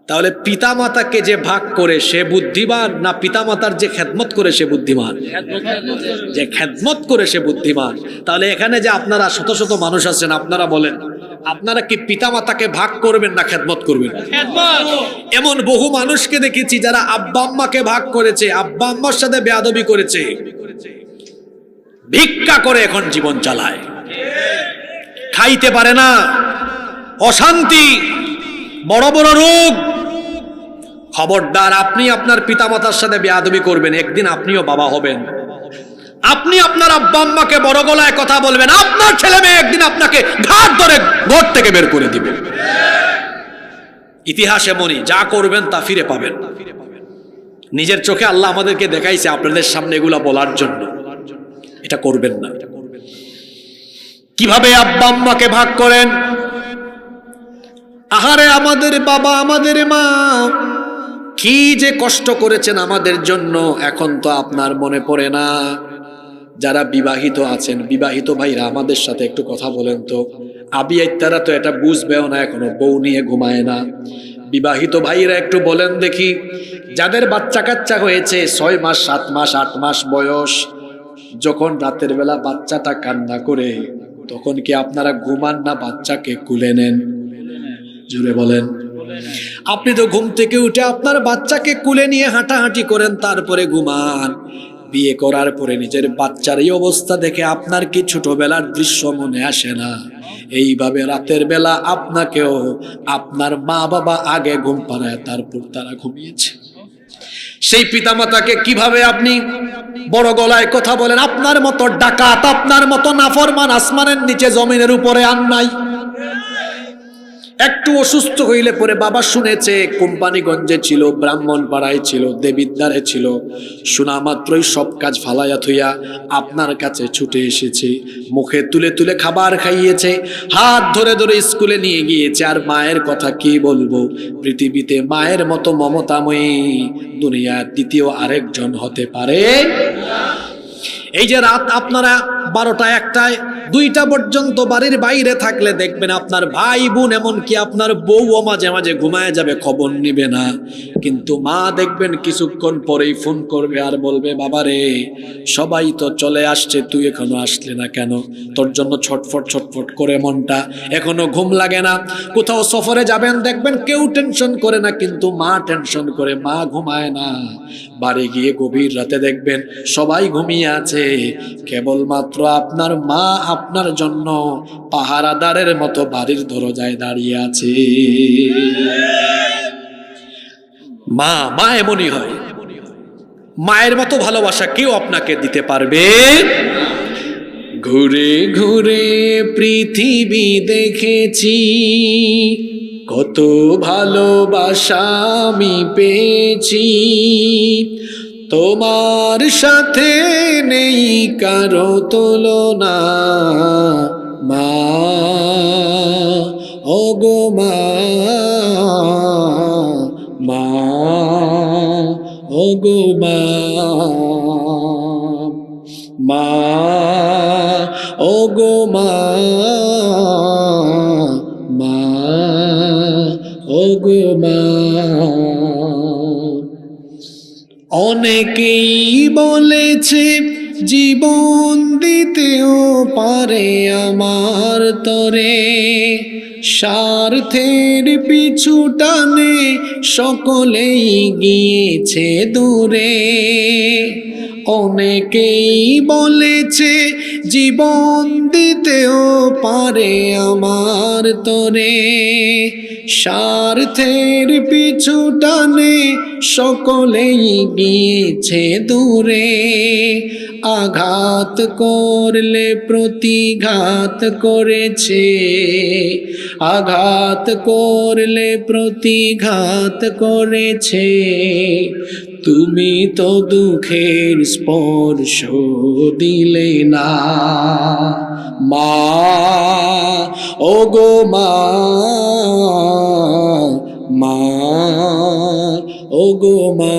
তাহলে পিতা মাতাকে যে ভাগ করে সে বুদ্ধিমান, না পিতা মাতার যে খেদমত করে সে বুদ্ধিমান? যে খেদমত করে সে বুদ্ধিমান। তাহলে এখানে যে আপনারা শত শত মানুষ আছেন, আপনারা বলেন আপনারা কি পিতা মাতাকে ভাগ করবেন না খেদমত করবেন? এমন বহু মানুষকে দেখেছি যারা আব্বা আম্মাকে ভাগ করেছে, আব্বা আম্মার সাথে বেয়াদবি করেছে, ভিক্ষা করে এখন জীবন চালায়, খাইতে পারে না, অশান্তি, বড় বড় রোগ। খবরদার, আপনি আপনার পিতামাতার সাথে বেয়াদবি করবেন, একদিন আপনিও বাবা হবেন। আপনি আপনার আব্বা আম্মাকে বড় গলায় কথা বলবেন, আপনার ছেলে মেয়ে একদিন আপনাকে ঘাট ধরে ঘর থেকে বের করে দিবে। ইতিহাস এমনই, যা করবেন তা ফিরে পাবেন। নিজের চোখে আল্লাহ আমাদেরকে দেখাইছে আপনাদের সামনে এগুলা বলার জন্য, এটা করবেন না। কিভাবে আব্বা আম্মাকে ভাগ করেন? আহারে আমাদের বাবা, আমাদের মা কি যে কষ্ট করেছেন আমাদের জন্য, এখন তো আপনার মনে পড়ে না। যারা বিবাহিত আছেন, বিবাহিত ভাইরা আমাদের সাথে একটু কথা বলেন তো। আবিয়াইতারা তো এটা বুঝবেও না, এখনো বউ নিয়ে ঘুমায় না। বিবাহিত ভাইরা একটু বলেন দেখি, যাদের বাচ্চা কাচ্চা হয়েছে 6 মাস 7 মাস 8 মাস বয়স, যখন রাতের বেলা বাচ্চাটা কান্না করে, তখন কি আপনারা ঘুমান না বাচ্চাকে কুলে নেন? জুড়ে বলেন। আপনি তো ঘুম থেকে উঠে আপনার বাচ্চাকে কুলে নিয়ে হাঁটাহাঁটি করেন, তারপরে ঘুমান। বিয়ে করার পরে নিজের বাচ্চার এই অবস্থা দেখে আপনার কি ছোটবেলার দৃশ্য মনে আসে না? এইভাবে রাতের বেলা আপনাকেও আপনার মা বাবা আগে ঘুম পাড়ায় তারপর তারা ঘুমিয়েছে। সেই পিতামাতাকে কিভাবে আপনি বড় গলায় কথা বলেন? আপনার মতো ডাকাত, আপনার মতো নাফরমান আসমানের নিচে জমিনের উপরে আর নাই। একটু অসুস্থ হইলে পরে বাবা শুনেছে কোম্পানিগঞ্জে ছিল, ব্রাহ্মণপাড়ায় ছিল, দেবিদ্বারে ছিল, শোনা মাত্রই সব কাজ ফালাইয়া থইয়া আপনার কাছে ছুটে এসেছে, মুখে তুলে তুলে খাবার খাইয়েছে, হাত ধরে ধরে স্কুলে নিয়ে গিয়েছে। আর মায়ের কথা কি বলবো, পৃথিবীতে মায়ের মতো মমতাময়ী দুনিয়ার দ্বিতীয় আরেকজন হতে পারে? এই যে রাত আপনারা 12টা 1টায় 2টা পর্যন্ত বাড়ির বাইরে থাকলে দেখবেন আপনার ভাই বোন এমনকি আপনার বউও মাঝে মাঝে ঘুমায় যাবে, খবর নিবে না। কিন্তু মা দেখবেন কিছুক্ষণ পরেই ফোন করবে আর বলবে, বাবা রে সবাই তো চলে আসছে, তুই এখনো আসলে না কেন? তোর জন্য ছটফট ছটফট করে মনটা, এখনো ঘুম লাগে না। কোথাও সফরে যাবেন দেখবেন কেউ টেনশন করে না, কিন্তু মা টেনশন করে, মা ঘুমায় না। বাড়ি গিয়ে গভীর রাতে দেখবেন সবাই ঘুমিয়ে আছে, কেবলমাত্র আপনার মা আপনার জন্য পাহারাদারের মতো বাড়ির দরজায় দাঁড়িয়ে আছে। মা মা এমনই হয়। মায়ের মতো ভালোবাসা কেউ আপনাকে দিতে পারবে? ঘুরে ঘুরে পৃথিবী দেখেছি, কত ভালোবাসা আমি পেয়েছি, তোমার সাথে নেই কারো তুলনা। মা ওগো মা, মা ওগো মা, মা ওগো মা, মা ওগো মা। অনেকেই বলেছে জীবন দিতেও পারে আমার তরে, স্বার্থের পিছু টানে সকলেই গিয়েছে দূরে। অনেকেই বলেছে জীবন দিতেও পারে আমার তরে, স্বার্থের পিছু টানে সকলেই গিয়েছে দূরে। আঘাত করলে প্রতিঘাত করেছে, আঘাত করলে প্রতিঘাত করেছে, তুমি তো দুঃখের স্পর্শ দিলে না। মা ওগো মা, মা ওগো মা।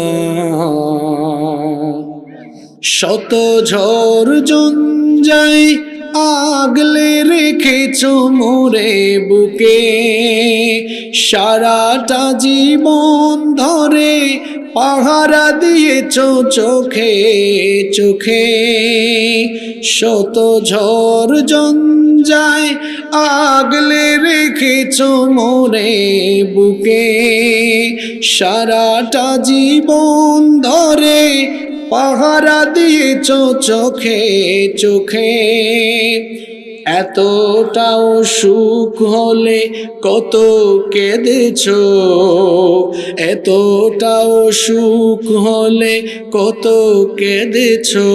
শত ঝড় জঞ্জায় আগলে রেখেছো মোরে বুকে, সারাটা জীবন ধরে পাহারা দিয়েছো চোখে চোখে। শত ঝড় জঞ্জায় আগলে রেখেছো মোরে বুকে, সারাটা জীবন ধরে পাহারা দিয়েছো চোখে চোখে। এতটাও সুখ হলে কত কেঁদেছো, এতটাও সুখ হলে কত কেঁদেছো,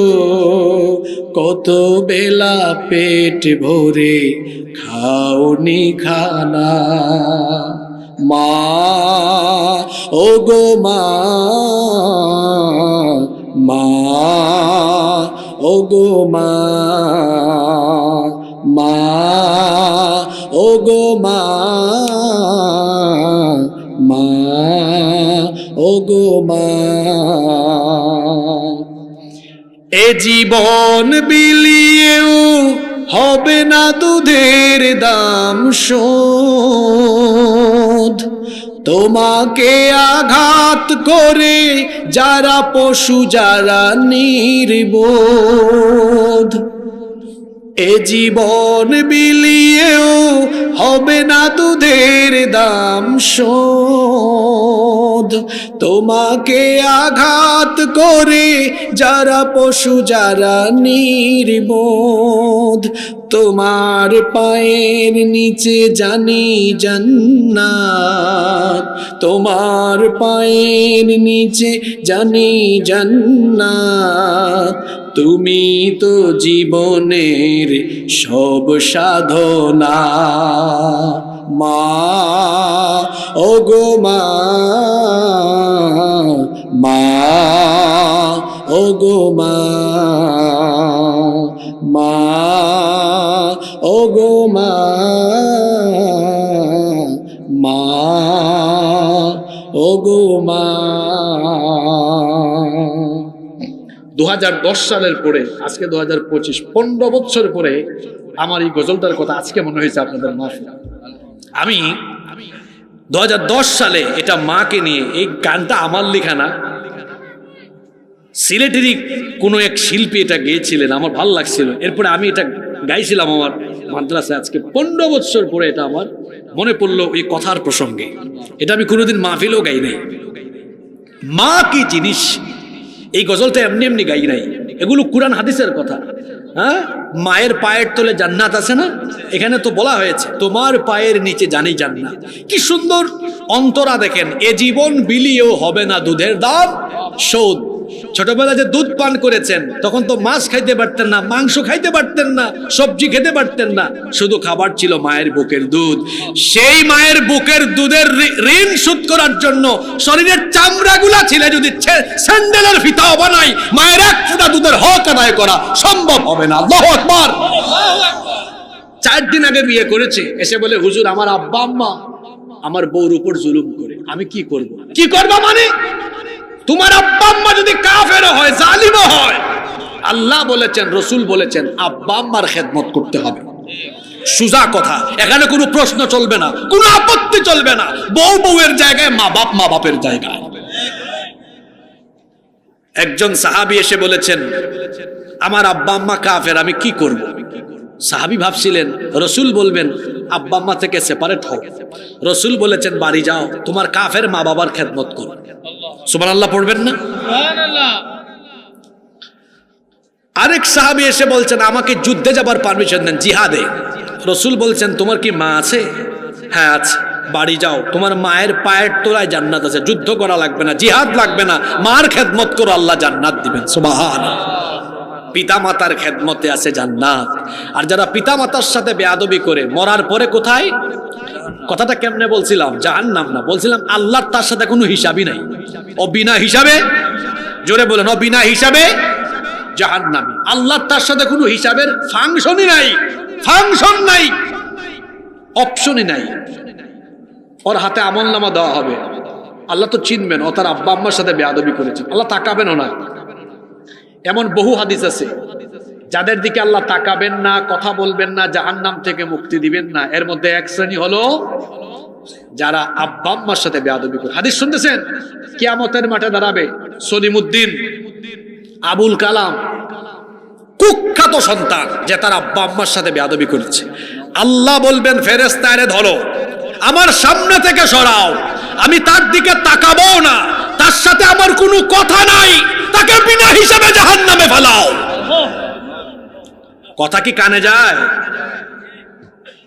কত বেলা পেট ভরে খাওনি খানা। মা ওগো মা, মা ওগো মা, মা ওগো মা, মা ওগো মা। এ জীবন বিলিয়েও হবে না দুধের দাম শোধ, তোমাকে আঘাত করে যারা পশু যারা নির্বোধ। এ জীবন বিলিয়েও হবে না দুধের দাম শোধ। তোমাকে আঘাত করে যারা পশু যারা নির্বোধ, তোমার পায়ের নিচে জানি জান্নাত, তোমার পায়ের নিচে জানি জান্নাত। তুমি তো জীবনের সব সাধনা, মা ওগো মা, মা ওগো মা, মা ওগো মা, মা ওগো মা। 2010 সালের পরে আজকে 2025, 15 বছর পরে আমার এই গজলটার কথা আজকে মনে হয়েছে আপনাদের মাহফিলে। আমি 2010 সালে এটা মাকে নিয়ে, এই গানটা আমার লেখা না, সিলেটেরই কোনো এক শিল্পী এটা গেয়েছিলেন, আমার ভালো লাগছিল। এরপরে আমি এটা গাইছিলাম আমার মাদ্রাসায়। আজকে 15 বছর পরে এটা আমার মনে পড়লো এই কথার প্রসঙ্গে। এটা আমি কোনোদিন মাহফিলেও গাই নাই। মা কি জিনিস, এই গজলটা এমনি এমনি গাই নাই, এগুলো কুরআন হাদিসের কথা। হ্যাঁ, মায়ের পায়ের তলে জান্নাত আছে না, এখানে তো বলা হয়েছে তোমার পায়ের নিচে জানি জান্নাত। কি সুন্দর অন্তরা দেখেন, এ জীবন বিলিয়েও হবে না দুধের দাম শোধ। ছোটবেলায় যে দুধ পান করেছেন তখন তো মাছ খাইতে পারতেন না, মাংস খাইতে পারতেন না, সবজি খেতে পারতেন না, শুধু খাবার ছিল মায়ের বুকের দুধ। সেই মায়ের বুকের দুধের ঋণ শোধ করার জন্য শরীরের চামড়াগুলা ছিল যদি স্যান্ডেলের ফিতাও বানাই, মায়ের এক ফোঁটা দুধের হক আদায় করা সম্ভব হবে না। আল্লাহু আকবার। 4 দিন আগে বিয়ে করেছে, এসে বলে হুজুর আমার আব্বা আম্মা আমার বউর উপর জুলুম করে, আমি কি করব? কি করবা মানে? তোমার আব্বা আম্মা যদি কাফের হয়, জালিমও হয়, আল্লাহ বলেছেন, রসুল বলেছেন আব্বা আম্মার খেদমত করতে হবে। সুজা কথা, এখানে কোনো প্রশ্ন চলবে না, কোনো আপত্তি চলবে না। বউ বউয়ের জায়গায়, মা বাপ মা বাপের জায়গায়। একজন সাহাবী এসে বলেছেন আমার আব্বা আম্মা কাফের, আমি কি করব? সাহাবী ভাবছিলেন রসুল বলবেন আব্বা আম্মা থেকে সেপারেট হও। রসুল বলেছেন বাড়ি যাও, তোমার কাফের মা বাবার খেদমত করো। সুবহানাল্লাহ পড়বেন না? আরেক সাহাবী এসে বলছেন আমাকে যুদ্ধে যাবার পারমিশন দেন, জিহাদে। রসুল বলছেন তোমার কি মা আছে? হ্যাঁ আছে। বাড়ি যাও, তোমার মায়ের পায়ের তলায় জান্নাত আছে, যুদ্ধ করা লাগবে না, জিহাদ লাগবে না, মার খেদমত করো, আল্লাহ জান্নাত দিবেন। সুবহানাল্লাহ। পিতা মাতার খেদমতে আছে জান্নাত। আর যারা পিতা মাতার সাথে বেয়াদবি করে মরার পরে কোথায়? কথাটা কেমনে বলছিলাম? জাহান্নাম না, বলছিলাম আল্লাহর তার সাথে কোনো হিসাবই নাই। ও বিনা হিসাবে, জোরে বলেন, ও বিনা হিসাবে জাহান্নামী। আল্লাহর তার সাথে কোনো হিসাবের ফাংশনই নাই, ফাংশন নাই, অপশনই নাই। ওর হাতে আমলনামা দেওয়া হবে, আল্লাহ তো চিনবেন ও তার আব্বা আম্মার সাথে বেয়াদবি করেছে, আল্লাহ তাকাবেনও না। এমন বহু হাদিস আছে যাদের দিকে আল্লাহ তাকাবেন না, কথা বলবেন না, জাহান্নাম থেকে মুক্তি দিবেন না। এর মধ্যে এক শ্রেণী হলো যারা আব্বা আম্মার সাথে বেয়াদবি করে। হাদিস শুনতেছেন? কিয়ামতের মাঠে দাঁড়াবে সলিমুদ্দিন, আবুল কালাম, কুখ্যাত সন্তান, যে তার আব্বা আম্মার সাথে বেয়াদবি করেছে। আল্লাহ বলবেন ফেরেশতারে ধরো, আমার সামনে থেকে সরাও, আমি তার দিকে তাকাবো না, তার সাথে আমার কোনো কথা নাই, তাকে বিনা হিসাবে জাহান্নামে ফেলাও। কথা কি কানে যায়?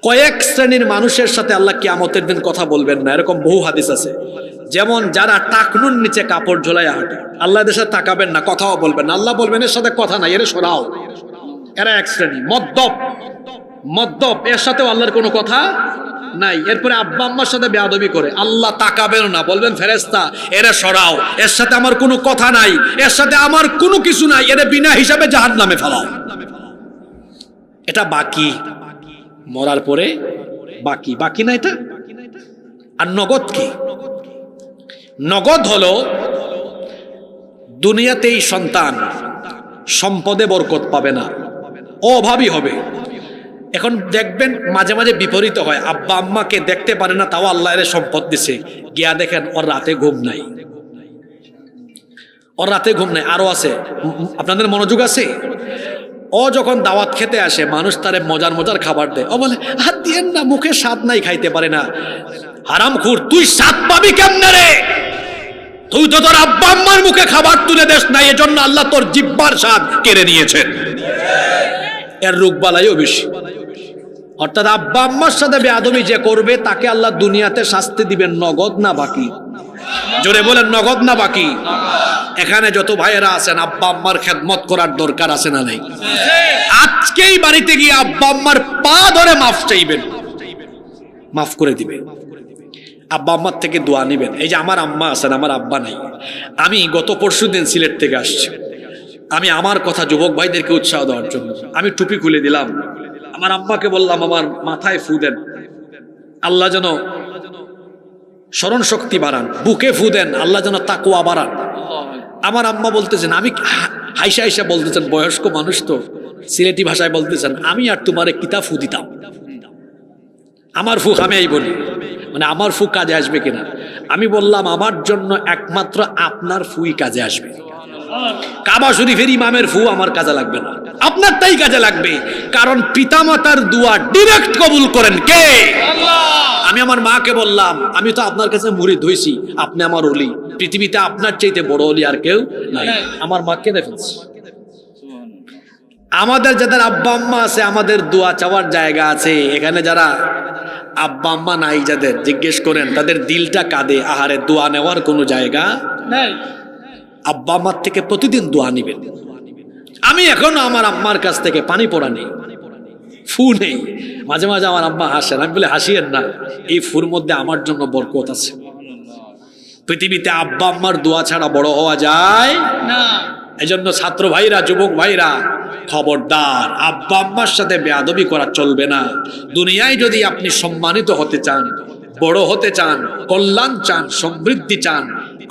কয়েক শ্রেণীর মানুষের সাথে আল্লাহ কিয়ামতের দিন কথা বলবেন না, এরকম বহু হাদিস আছে। যেমন যারা টাকনুর নিচে কাপড় ঝোলায় হাঁটে, আল্লাহ এদের সাথে তাকাবেন না, কথাও বলবেন না, আল্লাহ বলবেন এর সাথে কথা নাই, এর সরাও। এরা এক শ্রেণী। মদ্যপ, মদ্যপ, এর সাথেও আল্লাহর কোনো কথা নাই। এরপরে আব্বা আম্মার সাথে বেয়াদবি করে, আল্লাহ তাকাবেন না, বলবেন ফেরেশতা এরা সরাও, এর সাথে আমার কোনো কথা নাই, এর সাথে আমার কোনো কিছু নাই, এর বিনা হিসাবে জাহান্নামে ফেলাও। এটা বাকি, মরার পরে বাকি, বাকি না এটা। আর নগদ কি? নগদ হলো দুনিয়াতেই সন্তান সম্পদে বরকত পাবে না, অভাবী হবে। এখন দেখবেন মাঝে মাঝে বিপরীত হয়, আব্বা আম্মাকে দেখতে পারে না, তাও আল্লাহ এর সম্পদ দিছে, গিয়া দেখেন ওর রাতে ঘুম নাই, ওর রাতে ঘুম নাই। আরো আছে, আপনাদের মনোযোগ আছে? ও যখন দাওয়াত খেতে আসে মানুষ তারে মজার মজার খাবার দেয়, ও বলে আর দিয়েন না, মুখে স্বাদ নাই, খাইতে পারে না। হারামখোর, তুই স্বাদ পাবি কেমনে রে? তুই তো তোর আব্বা আম্মার মুখে খাবার তুলে দেস না, এজন্য আল্লাহ তোর জিহ্বার স্বাদ কেড়ে নিয়েছেন। এর রোগবালাইও বেশি। অর্থাৎ আব্বা আম্মার সাথে বেয়াদবি যে করবে তাকে আল্লাহ দুনিয়াতে শাস্তি দিবেন, নগদ না বাকি। জোরে বলেন, নগদ না বাকি? এখানে যত ভাইয়েরা আছেন আব্বা আম্মার খেদমত করার দরকার আছে না নাই? আজকেই বাড়িতে গিয়ে আব্বা আম্মার পা ধরে মাফ চাইবেন, মাফ করে দিবেন। আব্বা আম্মার থেকে দোয়া নিবেন। এই যে আমার আম্মা আছেন, আমার আব্বা নাই। আমি গত পরশুদিন সিলেট থেকে আসছি। আমি আমার কথা যুবক ভাইদেরকে উৎসাহ দেওয়ার জন্য আমি টুপি খুলে দিলাম। আমার আম্মাকে বললাম আমার মাথায় ফু দেন, আল্লাহ যেন স্মরণ শক্তি বাড়ান। বুকে ফু দেন, আল্লাহ যেন তাকওয়া বাড়ান। আমার আম্মা বলতেছেন, আমি হাইসা হাইসা বলতেছেন, বয়স্ক মানুষ তো, সিলেটি ভাষায় বলতেছেন, আমি আর তোমারে কিতা ফু দিতাম, আমার ফু আমি এই বলি, মানে আমার ফু কাজে আসবে কিনা। আমি বললাম আমার জন্য একমাত্র আপনার ফুই কাজে আসবে। কাবা শরীফের ইমামের ফু আমার কাজে লাগবে না, আপনার তাই কাজে লাগবে। কারণ পিতামাতার দোয়া ডিরেক্ট কবুল করেন কে? আল্লাহ। আমি আমার মাকে বললাম, আমি তো আপনার কাছে মুরিদ হইছি, আপনি আমার ওলি, পৃথিবীতে আপনার চাইতে বড় ওলি আর কেউ নাই। আমার মা কেঁদে ফেলছে। আমাদের যাদের আব্বা আম্মা আছে, আমাদের দোয়া চাওয়ার জায়গা আছে। এখানে যারা আব্বা আম্মা নাই, যাদের জিজ্ঞেস করেন, তাদের দিলটা কাঁদে, আহারে দোয়া নেওয়ার কোনো জায়গা নাই। আব্বা আম্মার থেকে প্রতিদিন দোয়া নিবেন। আমি এখনো আমার আম্মার কাছ থেকে পানি পড়া নেই, ফু নেই। মাঝে মাঝে আমার আম্মা হাসেন, আমি বলে হাসিয়েন না, এই ফুর মধ্যে আমার জন্য বরকত আছে। পৃথিবীতে আব্বা আম্মার দোয়া ছাড়া বড় হওয়া যায় না। এজন্য ছাত্র ভাইরা, যুবক ভাইরা, খবরদার, আব্বা আম্মার সাথে বেয়াদবি করা চলবে না। দুনিয়ায় যদি আপনি সম্মানিত হতে চান, বড় হতে চান, কল্যাণ চান, সমৃদ্ধি চান,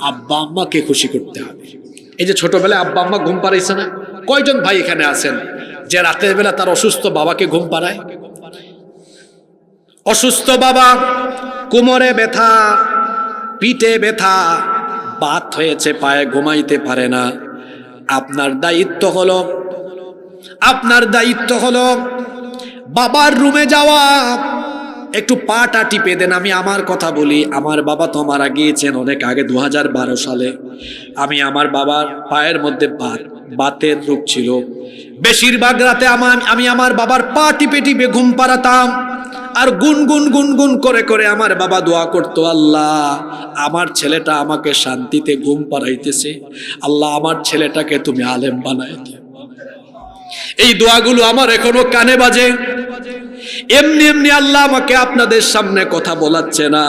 আব্বা আম্মাকে খুশি করতে হবে। এই যে ছোটবেলায় আব্বা আম্মা ঘুম পাড়াইছে না, কয়জন ভাই এখানে আছেন যে রাতের বেলা তার অসুস্থ বাবাকে ঘুম পাড়ায়? অসুস্থ বাবা, কোমরে ব্যথা, পিঠে ব্যথা, বাত হয়েছে, পায়ে ঘুমাইতে পারে না। আপনার দায়িত্ব হলো বাবার রুমে যাওয়া, একটু পাটা টিপে দেন। আমি আমার কথা বলি, আমার বাবা তো মারা গিয়েছেন অনেক আগে, 2012 সালে। আমি আমার বাবার পায়ের মধ্যে বাতের রোগ ছিল। বেশিরভাগ রাতে আমি আমার বাবার পা টিপে টিপে ঘুম পাড়াতাম। আর গুনগুন করে করে আমার বাবা দোয়া করতো, আল্লাহ আমার ছেলেটা আমাকে শান্তিতে ঘুম পাড়াইতেছে, আল্লাহ আমার ছেলেটাকে তুমি আলেম বানাই দিও। এই দোয়াগুলো আমার এখনো কানে বাজে। এমনি এমনি আল্লাহ আমাকে আপনাদের সামনে কথা বলাচ্ছে না,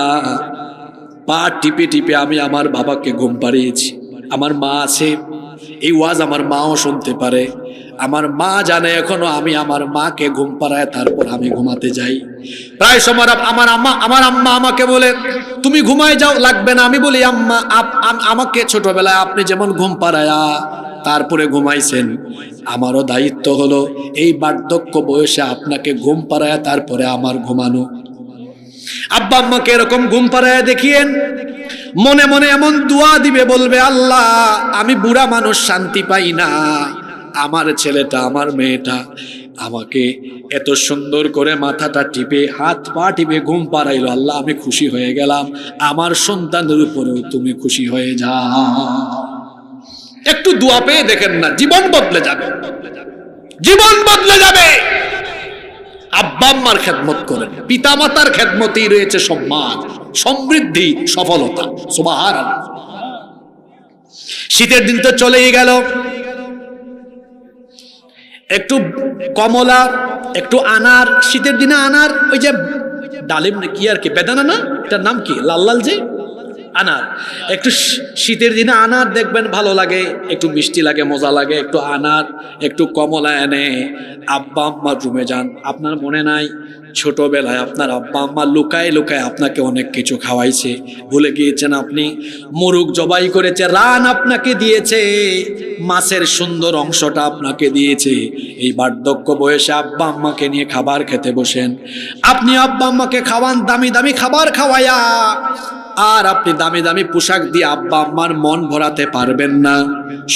পা টিপে টিপে আমি আমার বাবাকে ঘুম পাড়িয়েছি। আমার মা আছে, এই ওয়াজ আমার মাও শুনতে পারে। আমার মা জানে এখনো আমি আমার মাকে ঘুম পাড়ায় তারপর আমি ঘুমাতে যাই। প্রায় সময় আমার আম্মা আমাকে বলে, তুমি ঘুমায় যাও, লাগবে না। আমি বলি, আম্মা আমাকে ছোটবেলায় আপনি যেমন ঘুম পাড়ায়া তারপরে ঘুমাইছেন, আমারও দায়িত্ব হলো এই বার্ধক্য বয়সে আপনাকে ঘুম পাড়ায় তারপরে আমার ঘুমানো। আব্বা আম্মাকে এরকম ঘুম পাড়ায় দেখিয়েন, মনে মনে এমন দোয়া দিবে, বলবে, আল্লাহ আমি বুড়া মানুষ, শান্তি পাই না, আমার ছেলেটা, আমার মেয়েটা আমাকে এত সুন্দর করে মাথাটা টিপে, হাত পা টিপে ঘুম পাড়াইলো, আল্লাহ আমি খুশি হয়ে গেলাম। আমার সন্তানের উপরেও তুমি খুশি হয়ে যাও। একটু দোয়া পেয়ে দেখেন না, জীবন বদলে যাবে, জীবন বদলে যাবে। আব্বা আম্মার খেদমত করেন, পিতা মাতার খেদমতেই রয়েছে সম্মান, সমৃদ্ধি, সফলতা। সুবহানাল্লাহ। শীতের দিন তো চলেই গেল, একটু কমলা, একটু আনার, শীতের দিনে আনার, ওই যে ডালিম কি আর কি, বেদানা না, এটার নাম কি, লাল লাল যে আনার, একটু শীতের দিনে আনার দেখবেন ভালো লাগে, একটু মিষ্টি লাগে, মজা লাগে। একটু আনার, একটু কমলা এনে আব্বা আম্মার রুমে যান। আপনার মনে নাই ছোটবেলায় আপনার আব্বা আম্মা লুকায় লুকায় আপনাকে অনেক কিছু খাওয়াইছে, ভুলে গিয়েছেন আপনি? মোরগ জবাই করেছে, রান আপনাকে দিয়েছে, মাছের সুন্দর অংশটা আপনাকে দিয়েছে। এই বার্ধক্য বয়সে আব্বা আম্মাকে নিয়ে খাবার খেতে বসেন, আপনি আব্বা আম্মাকে খাওয়ান, দামি দামি খাবার খাওয়ায়া আর আপনি দামি দামি পোশাক দিয়ে আব্বা আম্মার মন ভরাতে পারবেন না।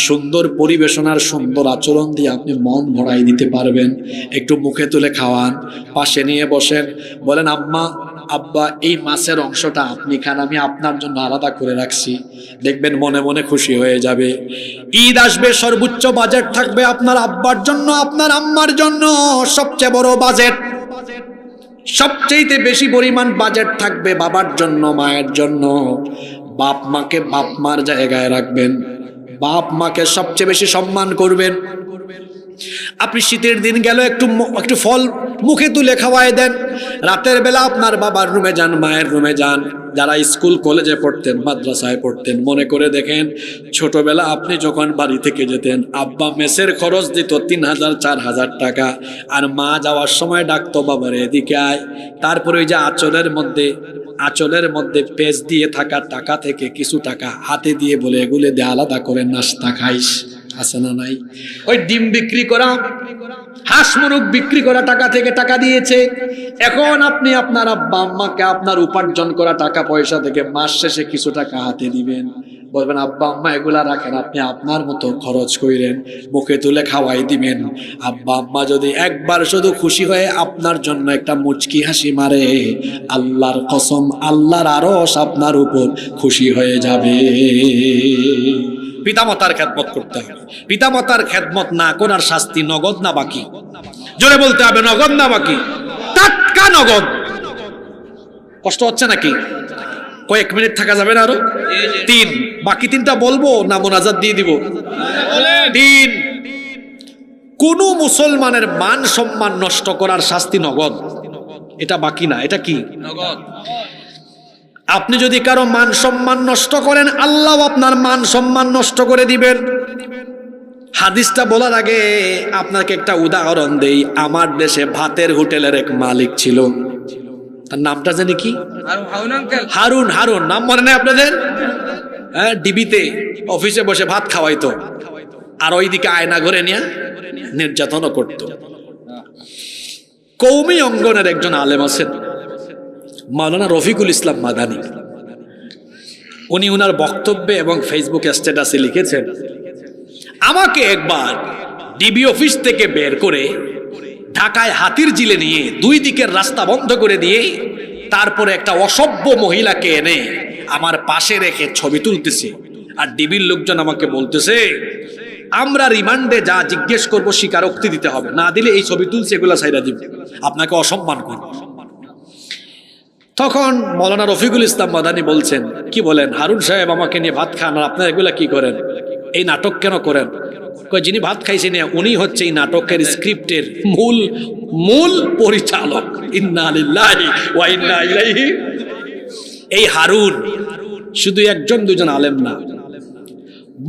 সুন্দর পরিবেশনার সুন্দর আচরণ দিয়ে আপনি মন ভরাই দিতে পারবেন। একটু মুখে তুলে খাওয়ান, পাশে নিয়ে বসেন, বলেন আম্মা আব্বা এই মাছের অংশটা আপনি খান, আমি আপনার জন্য আলাদা করে রাখছি। দেখবেন মনে মনে খুশি হয়ে যাবে। ঈদ আসবে, সর্বোচ্চ বাজেট থাকবে আপনার আব্বার জন্য, আপনার আম্মার জন্য সবচেয়ে বড় বাজেট, সবচেয়ে বেশি পরিমাণ বাজেট থাকবে বাবার জন্য, মায়ের জন্য। বাপ মাকে বাপ মার জায়গায় রাখবেন, বাপ মাকে সবচেয়ে বেশি সম্মান করবেন। আপনি শীতের দিন গেল একটু ফল মুখে তুলে খাওয়ায় দেন। রাতের বেলা আপনার বাবার রুমে যান, মায়ের রুমে যান। যারা স্কুল কলেজে পড়তেন, মাদ্রাসায় পড়তেন, মনে করে দেখেন ছোটবেলা আপনি যখন বাড়ি থেকে যেতেন, আব্বা মেসের খরচ দিত 3000 4000 টাকা, আর মা যাওয়ার সময় ডাকতো বাবারে এদিকে আয়। তারপরে ওই যে আঁচলের মধ্যে পেজ দিয়ে থাকা টাকা থেকে কিছু টাকা হাতে দিয়ে বলে এগুলো দিয়ে আলাদা করে নাস্তা খাইস, আছে না নাই? ওই ডিম বিক্রি করা, হাঁস মুরগ বিক্রি করা টাকা থেকে টাকা দিয়েছে। এখন আপনি আপনার আব্বা আম্মাকে আপনার উপার্জন করা টাকা পয়সা থেকে মাস শেষে কিছু টাকা হাতে দিবেন, বলবেন আব্বা আম্মা এগুলা রাখেন, আপনি আপনার মতো খরচ করেন, মুখে তুলে খাওয়াই দিবেন। আব্বা আম্মা যদি একবার শুধু খুশি হয়ে আপনার জন্য একটা মুচকি হাসি মারে, আল্লাহর কসম আল্লাহর আরশ আপনার উপর খুশি হয়ে যাবে। পিতামাতার খেদমত করতে হবে। পিতামাতার খেদমত না করার শাস্তি নগদ না বাকি? জোরে বলতে হবে, নগদ না বাকি? টাটকা নগদ। কষ্ট হচ্ছে নাকি? কয়েক মিনিট থাকা যাবে না আরো? 3, বাকি 3টা বলবো না মোনাজাত দিয়ে দিব? 3, কোন মুসলমানের মান সম্মান নষ্ট করার শাস্তি নগদ, এটা বাকি না। এটা কি? নগদ। আপনি যদি কারো মান সম্মান নষ্ট করেন, আল্লাহ আপনার মান সম্মান নষ্ট করে দিবেন। হাদিসটা বলার আগে আপনাকে একটা উদাহরণ দেই। আমার দেশে ভাতের হোটেলের এক মালিক ছিল, তার নামটা জানি কি? হারুন। হারুন নাম মনে নেই আপনাদের? হ্যাঁ, ডিবিতে অফিসে বসে ভাত খাওয়াইতো, আর ওইদিকে আয়না ঘরে নিয়ে নির্যাতনও করত। কওমি অঙ্গনের একজন আলেম আছেন, মাওলানা রফিকুল ইসলাম মাদানী। উনি উনার বক্তব্যে এবং ফেসবুক স্ট্যাটাসে লিখেছেন, আমাকে একবার ডিবি অফিস থেকে বের করে ঢাকায় হাতির জিলে নিয়ে 2 দিকের রাস্তা বন্ধ করে দিয়ে তারপরে একটা অসভ্য মহিলাকে এনে আমার পাশে রেখে ছবি তুলতেছে। আর ডিবির লোকজন আমাকে বলতেছে, আমরা রিমান্ডে যা জিজ্ঞেস করবো স্বীকারোক্তি দিতে হবে, না দিলে এই ছবি তুলছে এগুলা ছাইরা দিব, আপনাকে অসম্মান করব। তখন মাওলানা রফিকুল ইসলাম মাদানী বলছেন, কি বলেন হারুন সাহেব, আমাকে নিয়ে ভাত খান আর আপনারা এগুলা কি করেন? এই নাটক কেন করেন? যিনি ভাত খাইছেন উনি হচ্ছে এই নাটকের স্ক্রিপ্টের মূল পরিচালক। ইন্না লিল্লাহি ওয়া ইন্না ইলাইহি। এই হারুন শুধু 1-2 আলেম না,